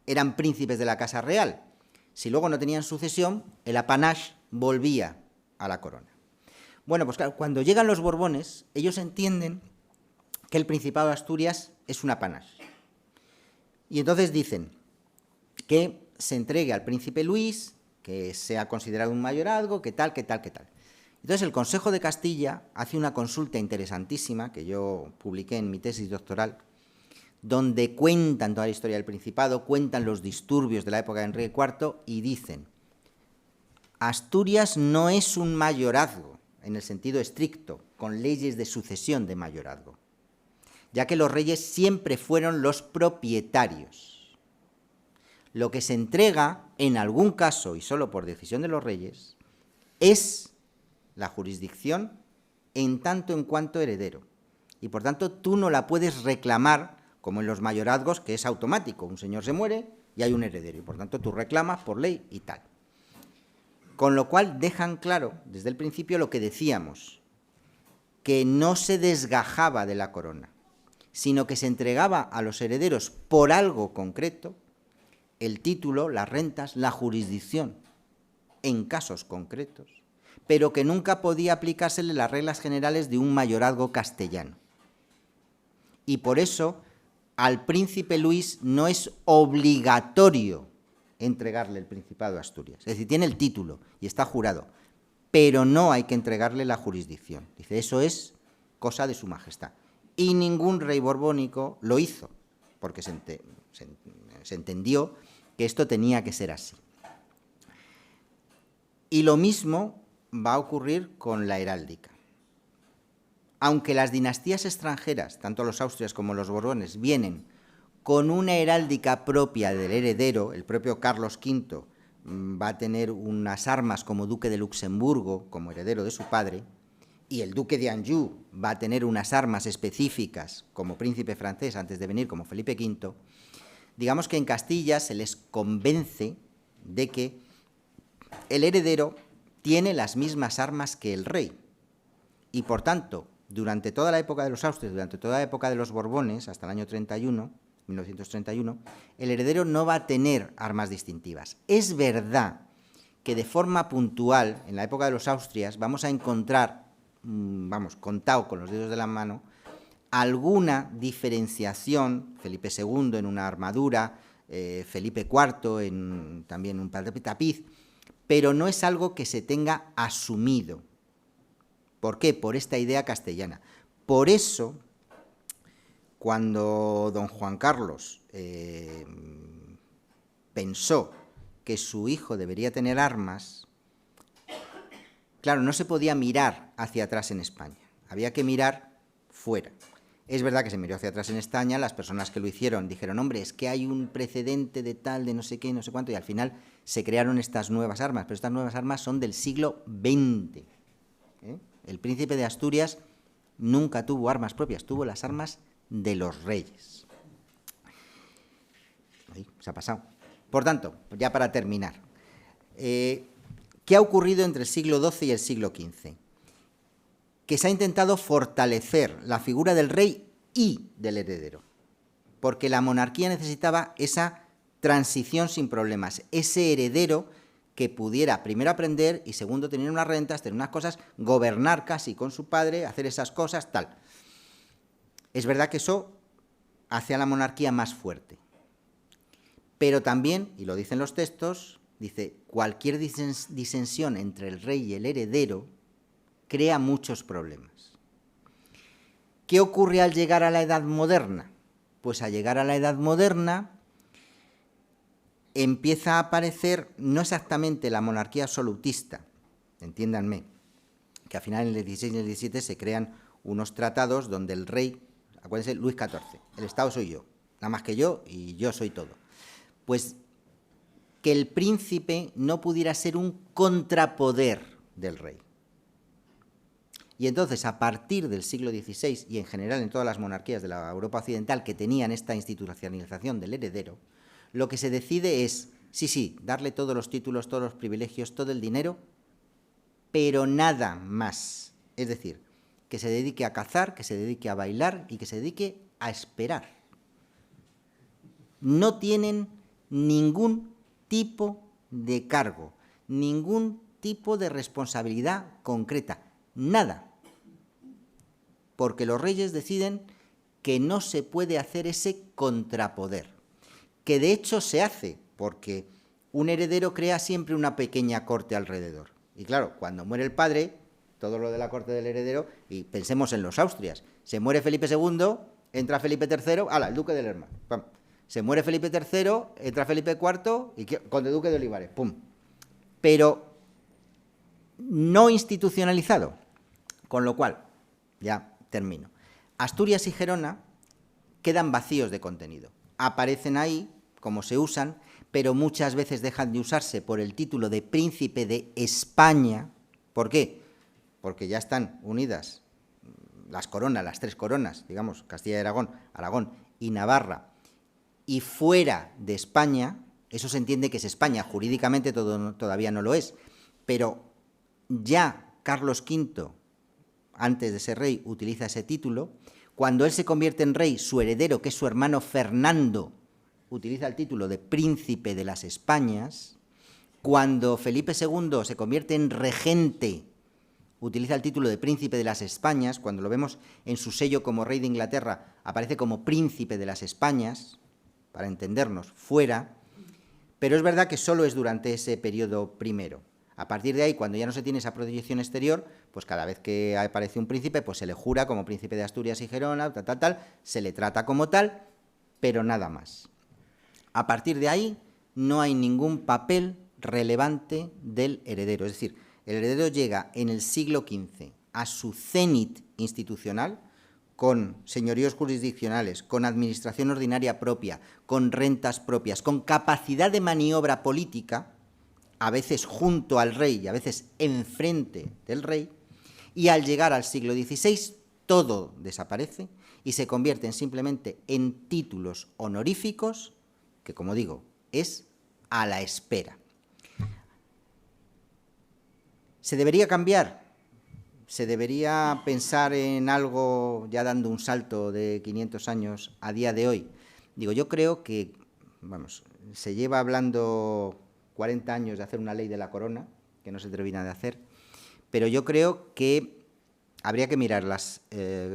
eran príncipes de la Casa Real. Si luego no tenían sucesión, el apanage volvía a la corona. Bueno, pues claro, cuando llegan los Borbones, ellos entienden que el Principado de Asturias es un apanage. Y entonces dicen que se entregue al príncipe Luis, que sea considerado un mayorazgo, que tal, que tal, que tal. Entonces el Consejo de Castilla hace una consulta interesantísima, que yo publiqué en mi tesis doctoral, donde cuentan toda la historia del Principado, cuentan los disturbios de la época de Enrique IV y dicen: Asturias no es un mayorazgo en el sentido estricto, con leyes de sucesión de mayorazgo, ya que los reyes siempre fueron los propietarios. Lo que se entrega, en algún caso y solo por decisión de los reyes, es la jurisdicción en tanto en cuanto heredero. Y por tanto tú no la puedes reclamar como en los mayorazgos, que es automático. Un señor se muere y hay un heredero, y por tanto tú reclamas por ley y tal. Con lo cual dejan claro desde el principio lo que decíamos, que no se desgajaba de la corona, sino que se entregaba a los herederos por algo concreto, el título, las rentas, la jurisdicción, en casos concretos, pero que nunca podía aplicársele las reglas generales de un mayorazgo castellano. Y por eso al príncipe Luis no es obligatorio entregarle el Principado de Asturias. Es decir, tiene el título y está jurado, pero no hay que entregarle la jurisdicción. Dice, eso es cosa de su majestad. Y ningún rey borbónico lo hizo, porque se entendió que esto tenía que ser así. Y lo mismo va a ocurrir con la heráldica. Aunque las dinastías extranjeras, tanto los Austrias como los Borbones, vienen con una heráldica propia del heredero, el propio Carlos V va a tener unas armas como duque de Luxemburgo, como heredero de su padre, y el duque de Anjou va a tener unas armas específicas como príncipe francés antes de venir como Felipe V, digamos que en Castilla se les convence de que el heredero tiene las mismas armas que el rey, y por tanto, durante toda la época de los Austrias, durante toda la época de los Borbones, hasta el año 1931, el heredero no va a tener armas distintivas. Es verdad que de forma puntual, en la época de los Austrias, vamos a encontrar, contado con los dedos de la mano, alguna diferenciación, Felipe II en una armadura, Felipe IV también un tapiz, pero no es algo que se tenga asumido. ¿Por qué? Por esta idea castellana. Por eso, cuando don Juan Carlos pensó que su hijo debería tener armas, claro, no se podía mirar hacia atrás en España, había que mirar fuera. Es verdad que se miró hacia atrás en España, las personas que lo hicieron dijeron, hombre, es que hay un precedente de tal, de no sé qué, no sé cuánto, y al final se crearon estas nuevas armas, pero estas nuevas armas son del siglo XX. El príncipe de Asturias nunca tuvo armas propias, tuvo las armas de los reyes. Ahí, se ha pasado. Por tanto, ya para terminar, ¿qué ha ocurrido entre el siglo XII y el siglo XV? Que se ha intentado fortalecer la figura del rey y del heredero, porque la monarquía necesitaba esa transición sin problemas, ese heredero que pudiera primero aprender y segundo tener unas rentas, tener unas cosas, gobernar casi con su padre, hacer esas cosas, tal. Es verdad que eso hace a la monarquía más fuerte, pero también, y lo dicen los textos, dice, cualquier disensión entre el rey y el heredero crea muchos problemas. ¿Qué ocurre al llegar a la Edad Moderna? Pues al llegar a la Edad Moderna empieza a aparecer no exactamente la monarquía absolutista, entiéndanme, que al final en el 16 y el 17 se crean unos tratados donde el rey, acuérdense, Luis XIV, el Estado soy yo, nada más que yo y yo soy todo. Pues que el príncipe no pudiera ser un contrapoder del rey. Y entonces, a partir del siglo XVI, y en general en todas las monarquías de la Europa occidental que tenían esta institucionalización del heredero, lo que se decide es, sí, darle todos los títulos, todos los privilegios, todo el dinero, pero nada más. Es decir, que se dedique a cazar, que se dedique a bailar y que se dedique a esperar. No tienen ningún tipo de cargo, ningún tipo de responsabilidad concreta, nada. Porque los reyes deciden que no se puede hacer ese contrapoder, que de hecho se hace, porque un heredero crea siempre una pequeña corte alrededor. Y claro, cuando muere el padre, todo lo de la corte del heredero, y pensemos en los Austrias, se muere Felipe II, entra Felipe III, ¡hala!, el duque de Lerma, ¡pam! Se muere Felipe III, entra Felipe IV, y conde duque de Olivares, ¡pum! Pero no institucionalizado, con lo cual, ya termino, Asturias y Gerona quedan vacíos de contenido. Aparecen ahí, como se usan, pero muchas veces dejan de usarse por el título de príncipe de España. ¿Por qué? Porque ya están unidas las coronas, las tres coronas, digamos, Castilla y Aragón, Aragón y Navarra, y fuera de España, eso se entiende que es España, jurídicamente todavía no lo es, pero ya Carlos V, antes de ser rey, utiliza ese título. Cuando él se convierte en rey, su heredero, que es su hermano Fernando, utiliza el título de príncipe de las Españas. Cuando Felipe II se convierte en regente, utiliza el título de príncipe de las Españas. Cuando lo vemos en su sello como rey de Inglaterra, aparece como príncipe de las Españas, para entendernos, fuera. Pero es verdad que solo es durante ese periodo primero. A partir de ahí, cuando ya no se tiene esa proyección exterior, pues cada vez que aparece un príncipe, pues se le jura como príncipe de Asturias y Gerona, se le trata como tal, pero nada más. A partir de ahí, no hay ningún papel relevante del heredero. Es decir, el heredero llega en el siglo XV a su cénit institucional, con señoríos jurisdiccionales, con administración ordinaria propia, con rentas propias, con capacidad de maniobra política, a veces junto al rey y a veces enfrente del rey, y al llegar al siglo XVI todo desaparece y se convierten simplemente en títulos honoríficos que, como digo, es a la espera. ¿Se debería cambiar? ¿Se debería pensar en algo ya dando un salto de 500 años a día de hoy? Digo, yo creo que, vamos, se lleva hablando 40 años de hacer una ley de la corona, que no se termina de hacer, pero yo creo que habría que mirar las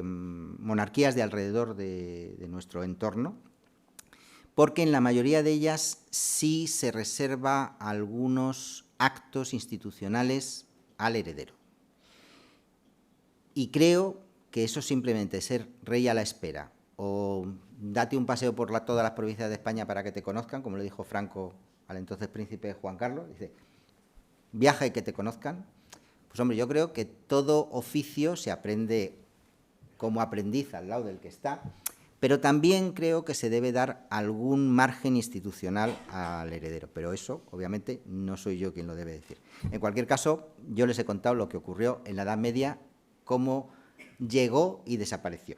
monarquías de alrededor de nuestro entorno, porque en la mayoría de ellas sí se reserva algunos actos institucionales al heredero. Y creo que eso simplemente ser rey a la espera o date un paseo por todas las provincias de España para que te conozcan, como le dijo Franco al entonces príncipe Juan Carlos, dice, viaja y que te conozcan. Pues hombre, yo creo que todo oficio se aprende como aprendiz al lado del que está, pero también creo que se debe dar algún margen institucional al heredero, pero eso, obviamente, no soy yo quien lo debe decir. En cualquier caso, yo les he contado lo que ocurrió en la Edad Media, cómo llegó y desapareció.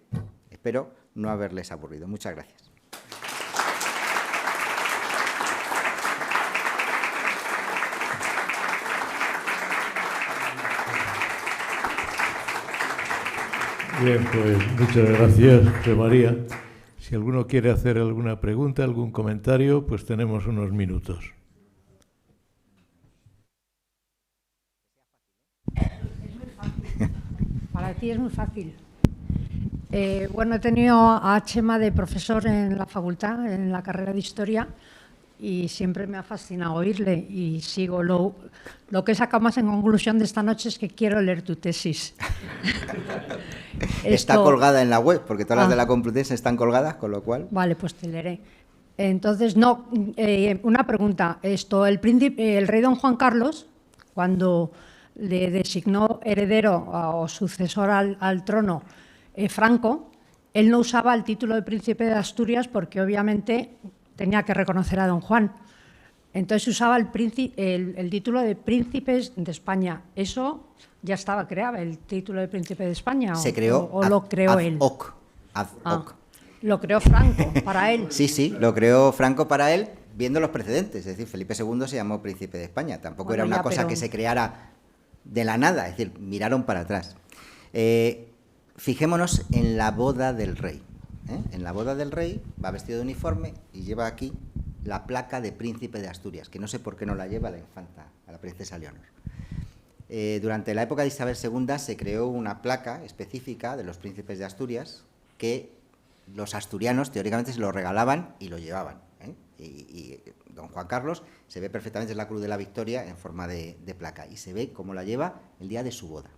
Espero no haberles aburrido. Muchas gracias. Bien, pues muchas gracias, José María. Si alguno quiere hacer alguna pregunta, algún comentario, pues tenemos unos minutos. Para ti es muy fácil. Bueno, he tenido a Chema de profesor en la facultad, en la carrera de Historia, y siempre me ha fascinado oírle y sigo. Lo que he sacado más en conclusión de esta noche es que quiero leer tu tesis. Está colgada en la web, porque todas las de la Complutense están colgadas, con lo cual... Vale, pues te leeré. Entonces, una pregunta. El rey don Juan Carlos, cuando le designó heredero o sucesor al trono Franco, él no usaba el título de príncipe de Asturias porque obviamente tenía que reconocer a don Juan. Entonces usaba el título de príncipes de España. ¿Eso ya estaba creado, el título de príncipe de España? Se creó o lo creó ad él? hoc. Ad hoc. Lo creó Franco para él. Sí, lo creó Franco para él, viendo los precedentes. Es decir, Felipe II se llamó príncipe de España. Tampoco era una cosa que se creara de la nada. Es decir, miraron para atrás. Fijémonos en la boda del rey. En la boda del rey va vestido de uniforme y lleva aquí la placa de príncipe de Asturias, que no sé por qué no la lleva la infanta, a la princesa Leonor. Durante la época de Isabel II se creó una placa específica de los príncipes de Asturias que los asturianos teóricamente se lo regalaban y lo llevaban. Y don Juan Carlos se ve perfectamente en la Cruz de la Victoria en forma de placa y se ve cómo la lleva el día de su boda.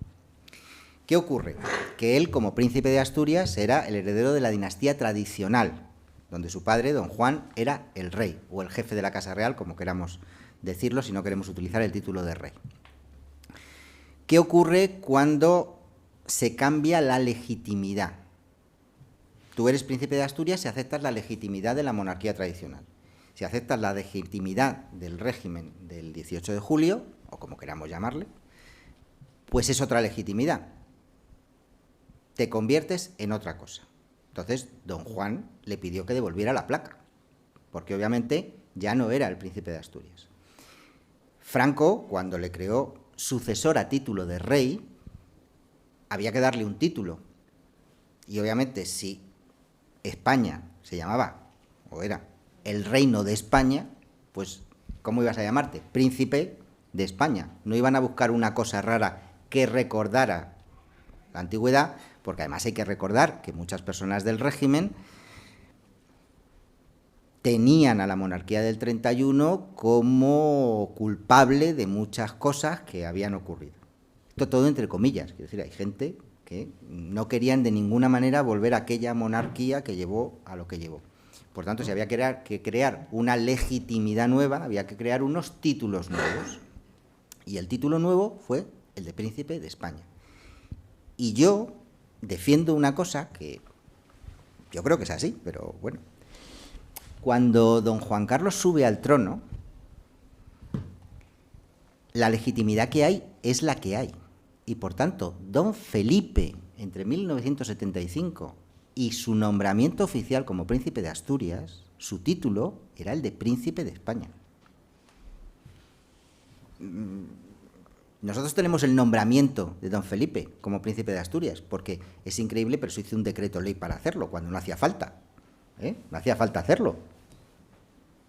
¿Qué ocurre? Que él, como príncipe de Asturias, era el heredero de la dinastía tradicional, donde su padre, don Juan, era el rey, o el jefe de la Casa Real, como queramos decirlo, si no queremos utilizar el título de rey. ¿Qué ocurre cuando se cambia la legitimidad? Tú eres príncipe de Asturias si aceptas la legitimidad de la monarquía tradicional. Si aceptas la legitimidad del régimen del 18 de julio, o como queramos llamarle, pues es otra legitimidad. Te conviertes en otra cosa. Entonces, don Juan le pidió que devolviera la placa, porque obviamente ya no era el príncipe de Asturias. Franco, cuando le creó sucesor a título de rey, había que darle un título. Y obviamente, si España se llamaba, o era, el reino de España, pues, ¿cómo ibas a llamarte? Príncipe de España. No iban a buscar una cosa rara que recordara la antigüedad, porque además hay que recordar que muchas personas del régimen tenían a la monarquía del 31 como culpable de muchas cosas que habían ocurrido. Esto todo entre comillas, quiero decir, hay gente que no querían de ninguna manera volver a aquella monarquía que llevó a lo que llevó. Por tanto, si había que crear una legitimidad nueva, había que crear unos títulos nuevos. Y el título nuevo fue el de príncipe de España. Y yo defiendo una cosa que yo creo que es así, pero bueno. Cuando don Juan Carlos sube al trono, la legitimidad que hay es la que hay. Y por tanto, don Felipe, entre 1975 y su nombramiento oficial como príncipe de Asturias, su título era el de príncipe de España. Nosotros tenemos el nombramiento de don Felipe como príncipe de Asturias, porque es increíble, pero se hizo un decreto ley para hacerlo, cuando no hacía falta. No hacía falta hacerlo.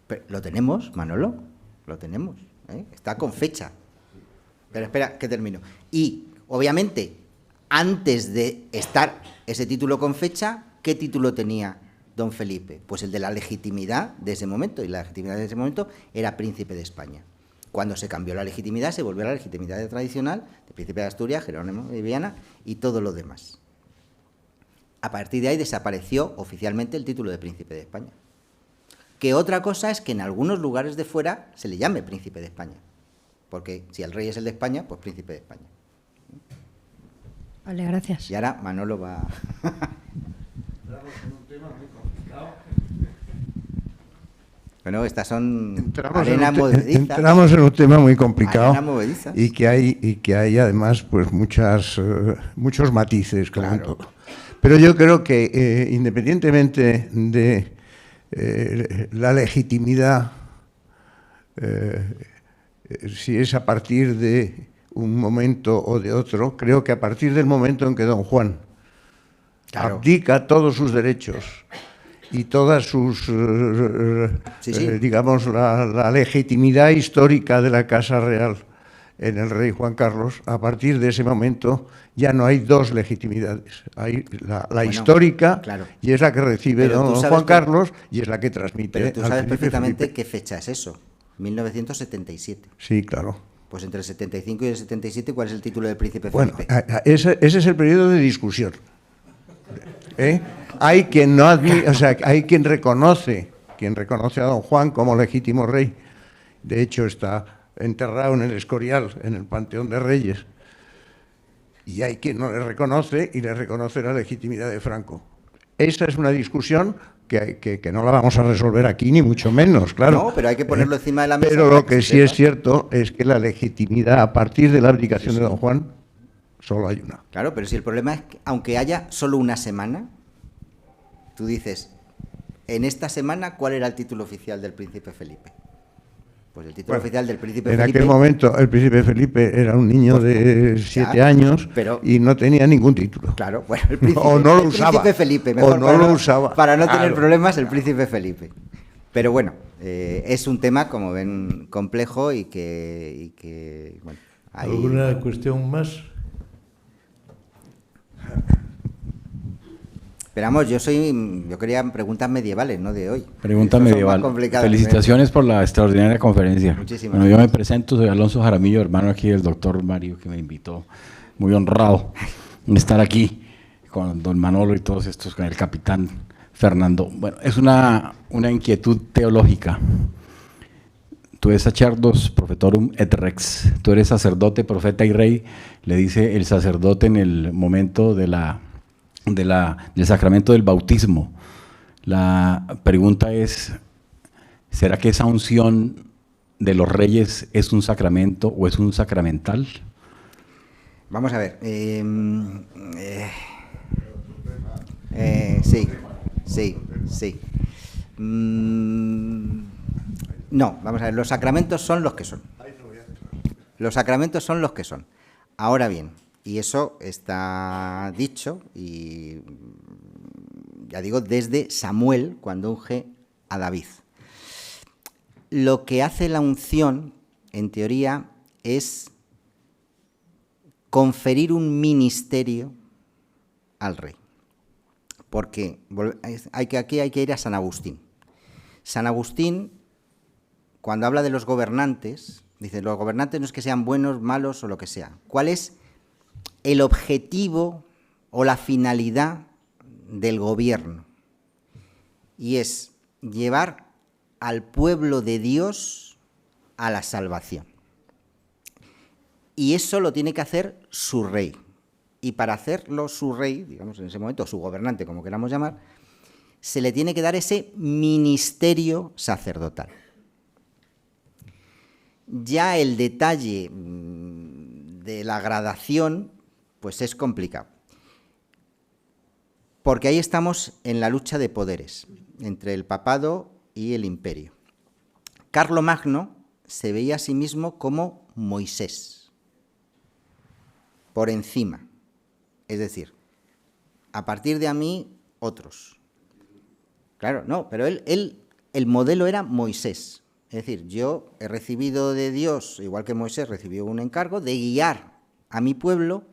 Pero lo tenemos, Manolo, lo tenemos. Está con fecha. Pero espera, que termino. Y, obviamente, antes de estar ese título con fecha, ¿qué título tenía don Felipe? Pues el de la legitimidad de ese momento, y la legitimidad de ese momento era príncipe de España. Cuando se cambió la legitimidad, se volvió a la legitimidad tradicional de príncipe de Asturias, Jerónimo de Viana y todo lo demás. A partir de ahí desapareció oficialmente el título de príncipe de España. Que otra cosa es que en algunos lugares de fuera se le llame príncipe de España. Porque si el rey es el de España, pues príncipe de España. Vale, gracias. Y ahora Manolo va... Bueno, estas son arena movediza. Entramos en un tema muy complicado Arena movediza. y que hay además pues muchos matices, como en todo. Pero yo creo que independientemente de la legitimidad, si es a partir de un momento o de otro, creo que a partir del momento en que don Juan abdica todos sus derechos y todas sus, digamos, la legitimidad histórica de la Casa Real en el rey Juan Carlos, a partir de ese momento ya no hay dos legitimidades. Hay la histórica, y es la que recibe don Juan Carlos, y es la que transmite. Pero tú sabes perfectamente qué fecha es eso, 1977. Sí, claro. Pues entre el 75 y el 77, ¿cuál es el título del príncipe Felipe? Bueno, ese es el periodo de discusión. Hay quien no admite, o sea, hay quien reconoce a don Juan como legítimo rey. De hecho, está enterrado en el Escorial, en el Panteón de Reyes. Y hay quien no le reconoce y le reconoce la legitimidad de Franco. Esa es una discusión que no la vamos a resolver aquí, ni mucho menos, claro. No, pero hay que ponerlo encima de la mesa. Pero lo que sí es cierto es que la legitimidad a partir de la abdicación de don Juan, solo hay una. Claro, pero si el problema es que aunque haya solo una semana, tú dices, en esta semana, ¿cuál era el título oficial del príncipe Felipe? Pues el título oficial del príncipe Felipe... En aquel momento el príncipe Felipe era un niño de 7 años y no tenía ningún título. Claro, bueno, el príncipe, o no lo usaba. El príncipe Felipe, mejor, o no lo usaba. Para no tener problemas, el príncipe Felipe. Pero bueno, es un tema, como ven, complejo y que bueno, hay... ¿Alguna cuestión más? Esperamos, yo quería preguntas medievales, no de hoy. Pregunta medieval. Felicitaciones por la extraordinaria conferencia. Muchísimas gracias. Yo me presento, soy Alonso Jaramillo, hermano aquí del doctor Mario, que me invitó. Muy honrado de estar aquí con don Manolo y todos estos, con el capitán Fernando. Bueno, es una inquietud teológica. Tú eres sacerdos profetorum et rex. Tú eres sacerdote, profeta y rey, le dice el sacerdote en el momento del sacramento del bautismo. La pregunta es, ¿será que esa unción de los reyes es un sacramento o es un sacramental? Vamos a ver. Sí. No, vamos a ver, los sacramentos son los que son. Los sacramentos son los que son. Ahora bien, y eso está dicho, y ya digo, desde Samuel, cuando unge a David. Lo que hace la unción, en teoría, es conferir un ministerio al rey. Porque aquí hay que ir a San Agustín. San Agustín, cuando habla de los gobernantes, dice, los gobernantes no es que sean buenos, malos o lo que sea. ¿Cuál es el objetivo o la finalidad del gobierno? Y es llevar al pueblo de Dios a la salvación. Y eso lo tiene que hacer su rey. Y para hacerlo su rey, digamos en ese momento, su gobernante, como queramos llamar, se le tiene que dar ese ministerio sacerdotal. Ya el detalle de la gradación, pues es complicado. Porque ahí estamos en la lucha de poderes entre el papado y el imperio. Carlomagno se veía a sí mismo como Moisés, por encima. Es decir, a partir de a mí, otros. Claro, no, pero el modelo era Moisés. Es decir, yo he recibido de Dios, igual que Moisés recibió un encargo, de guiar a mi pueblo,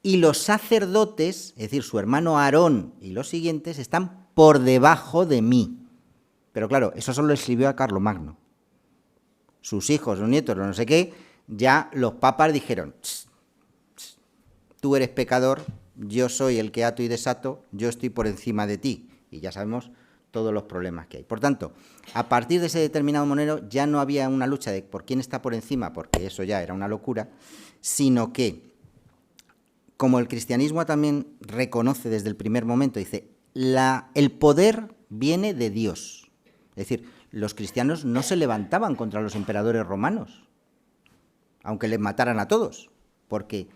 y los sacerdotes, es decir, su hermano Aarón y los siguientes, están por debajo de mí. Pero claro, eso solo lo escribió a Carlomagno. Sus hijos, los nietos, no sé qué, ya los papas dijeron, tú eres pecador, yo soy el que ato y desato, yo estoy por encima de ti. Y ya sabemos todos los problemas que hay. Por tanto, a partir de ese determinado momento ya no había una lucha de por quién está por encima, porque eso ya era una locura, sino que, como el cristianismo también reconoce desde el primer momento, dice, el poder viene de Dios. Es decir, los cristianos no se levantaban contra los emperadores romanos, aunque les mataran a todos, porque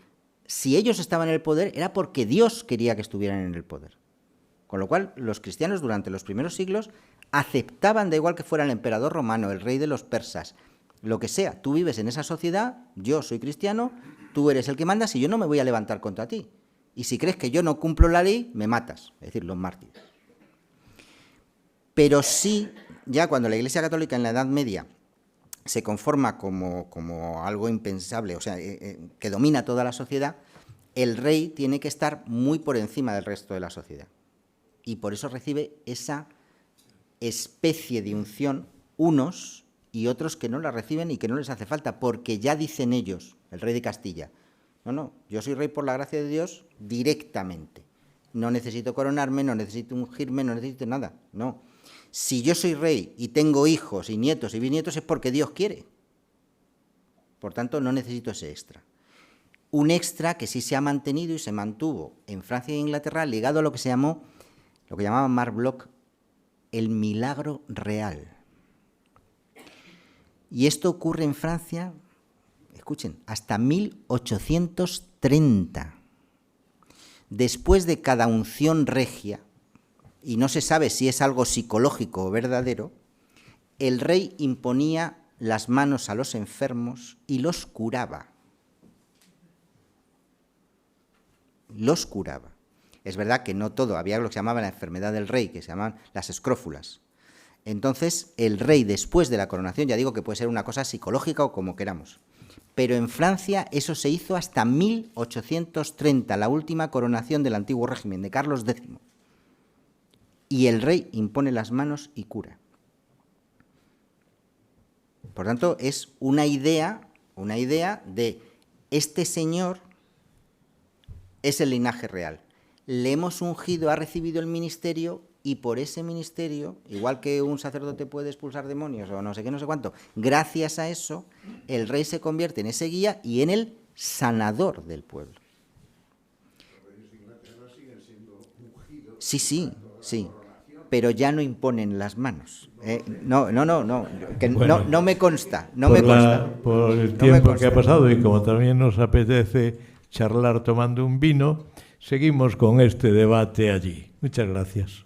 si ellos estaban en el poder era porque Dios quería que estuvieran en el poder. Con lo cual, los cristianos durante los primeros siglos aceptaban, da igual que fuera el emperador romano, el rey de los persas, lo que sea. Tú vives en esa sociedad, yo soy cristiano, tú eres el que mandas y yo no me voy a levantar contra ti. Y si crees que yo no cumplo la ley, me matas, es decir, los mártires. Pero sí, ya cuando la Iglesia Católica en la Edad Media se conforma como algo impensable, o sea, que domina toda la sociedad, el rey tiene que estar muy por encima del resto de la sociedad. Y por eso recibe esa especie de unción unos y otros que no la reciben y que no les hace falta, porque ya dicen ellos, el rey de Castilla, no, yo soy rey por la gracia de Dios directamente. No necesito coronarme, no necesito ungirme, no necesito nada, no. Si yo soy rey y tengo hijos y nietos y bisnietos es porque Dios quiere. Por tanto, no necesito ese extra. Un extra que sí se ha mantenido y se mantuvo en Francia e Inglaterra ligado a lo que llamaban Marc Bloch el milagro real. Y esto ocurre en Francia, escuchen, hasta 1830. Después de cada unción regia, y no se sabe si es algo psicológico o verdadero, el rey imponía las manos a los enfermos y los curaba. Los curaba. Es verdad que no todo, había lo que se llamaba la enfermedad del rey, que se llamaban las escrófulas. Entonces, el rey, después de la coronación, ya digo que puede ser una cosa psicológica o como queramos, pero en Francia eso se hizo hasta 1830, la última coronación del antiguo régimen, de Carlos X. Y el rey impone las manos y cura. Por tanto, es una idea de este señor es el linaje real. Le hemos ungido, ha recibido el ministerio, y por ese ministerio, igual que un sacerdote puede expulsar demonios o no sé qué, no sé cuánto, gracias a eso, el rey se convierte en ese guía y en el sanador del pueblo. Sí, pero ya no imponen las manos. No, que bueno, no me consta, Por el tiempo que ha pasado y como también nos apetece charlar tomando un vino, seguimos con este debate allí. Muchas gracias.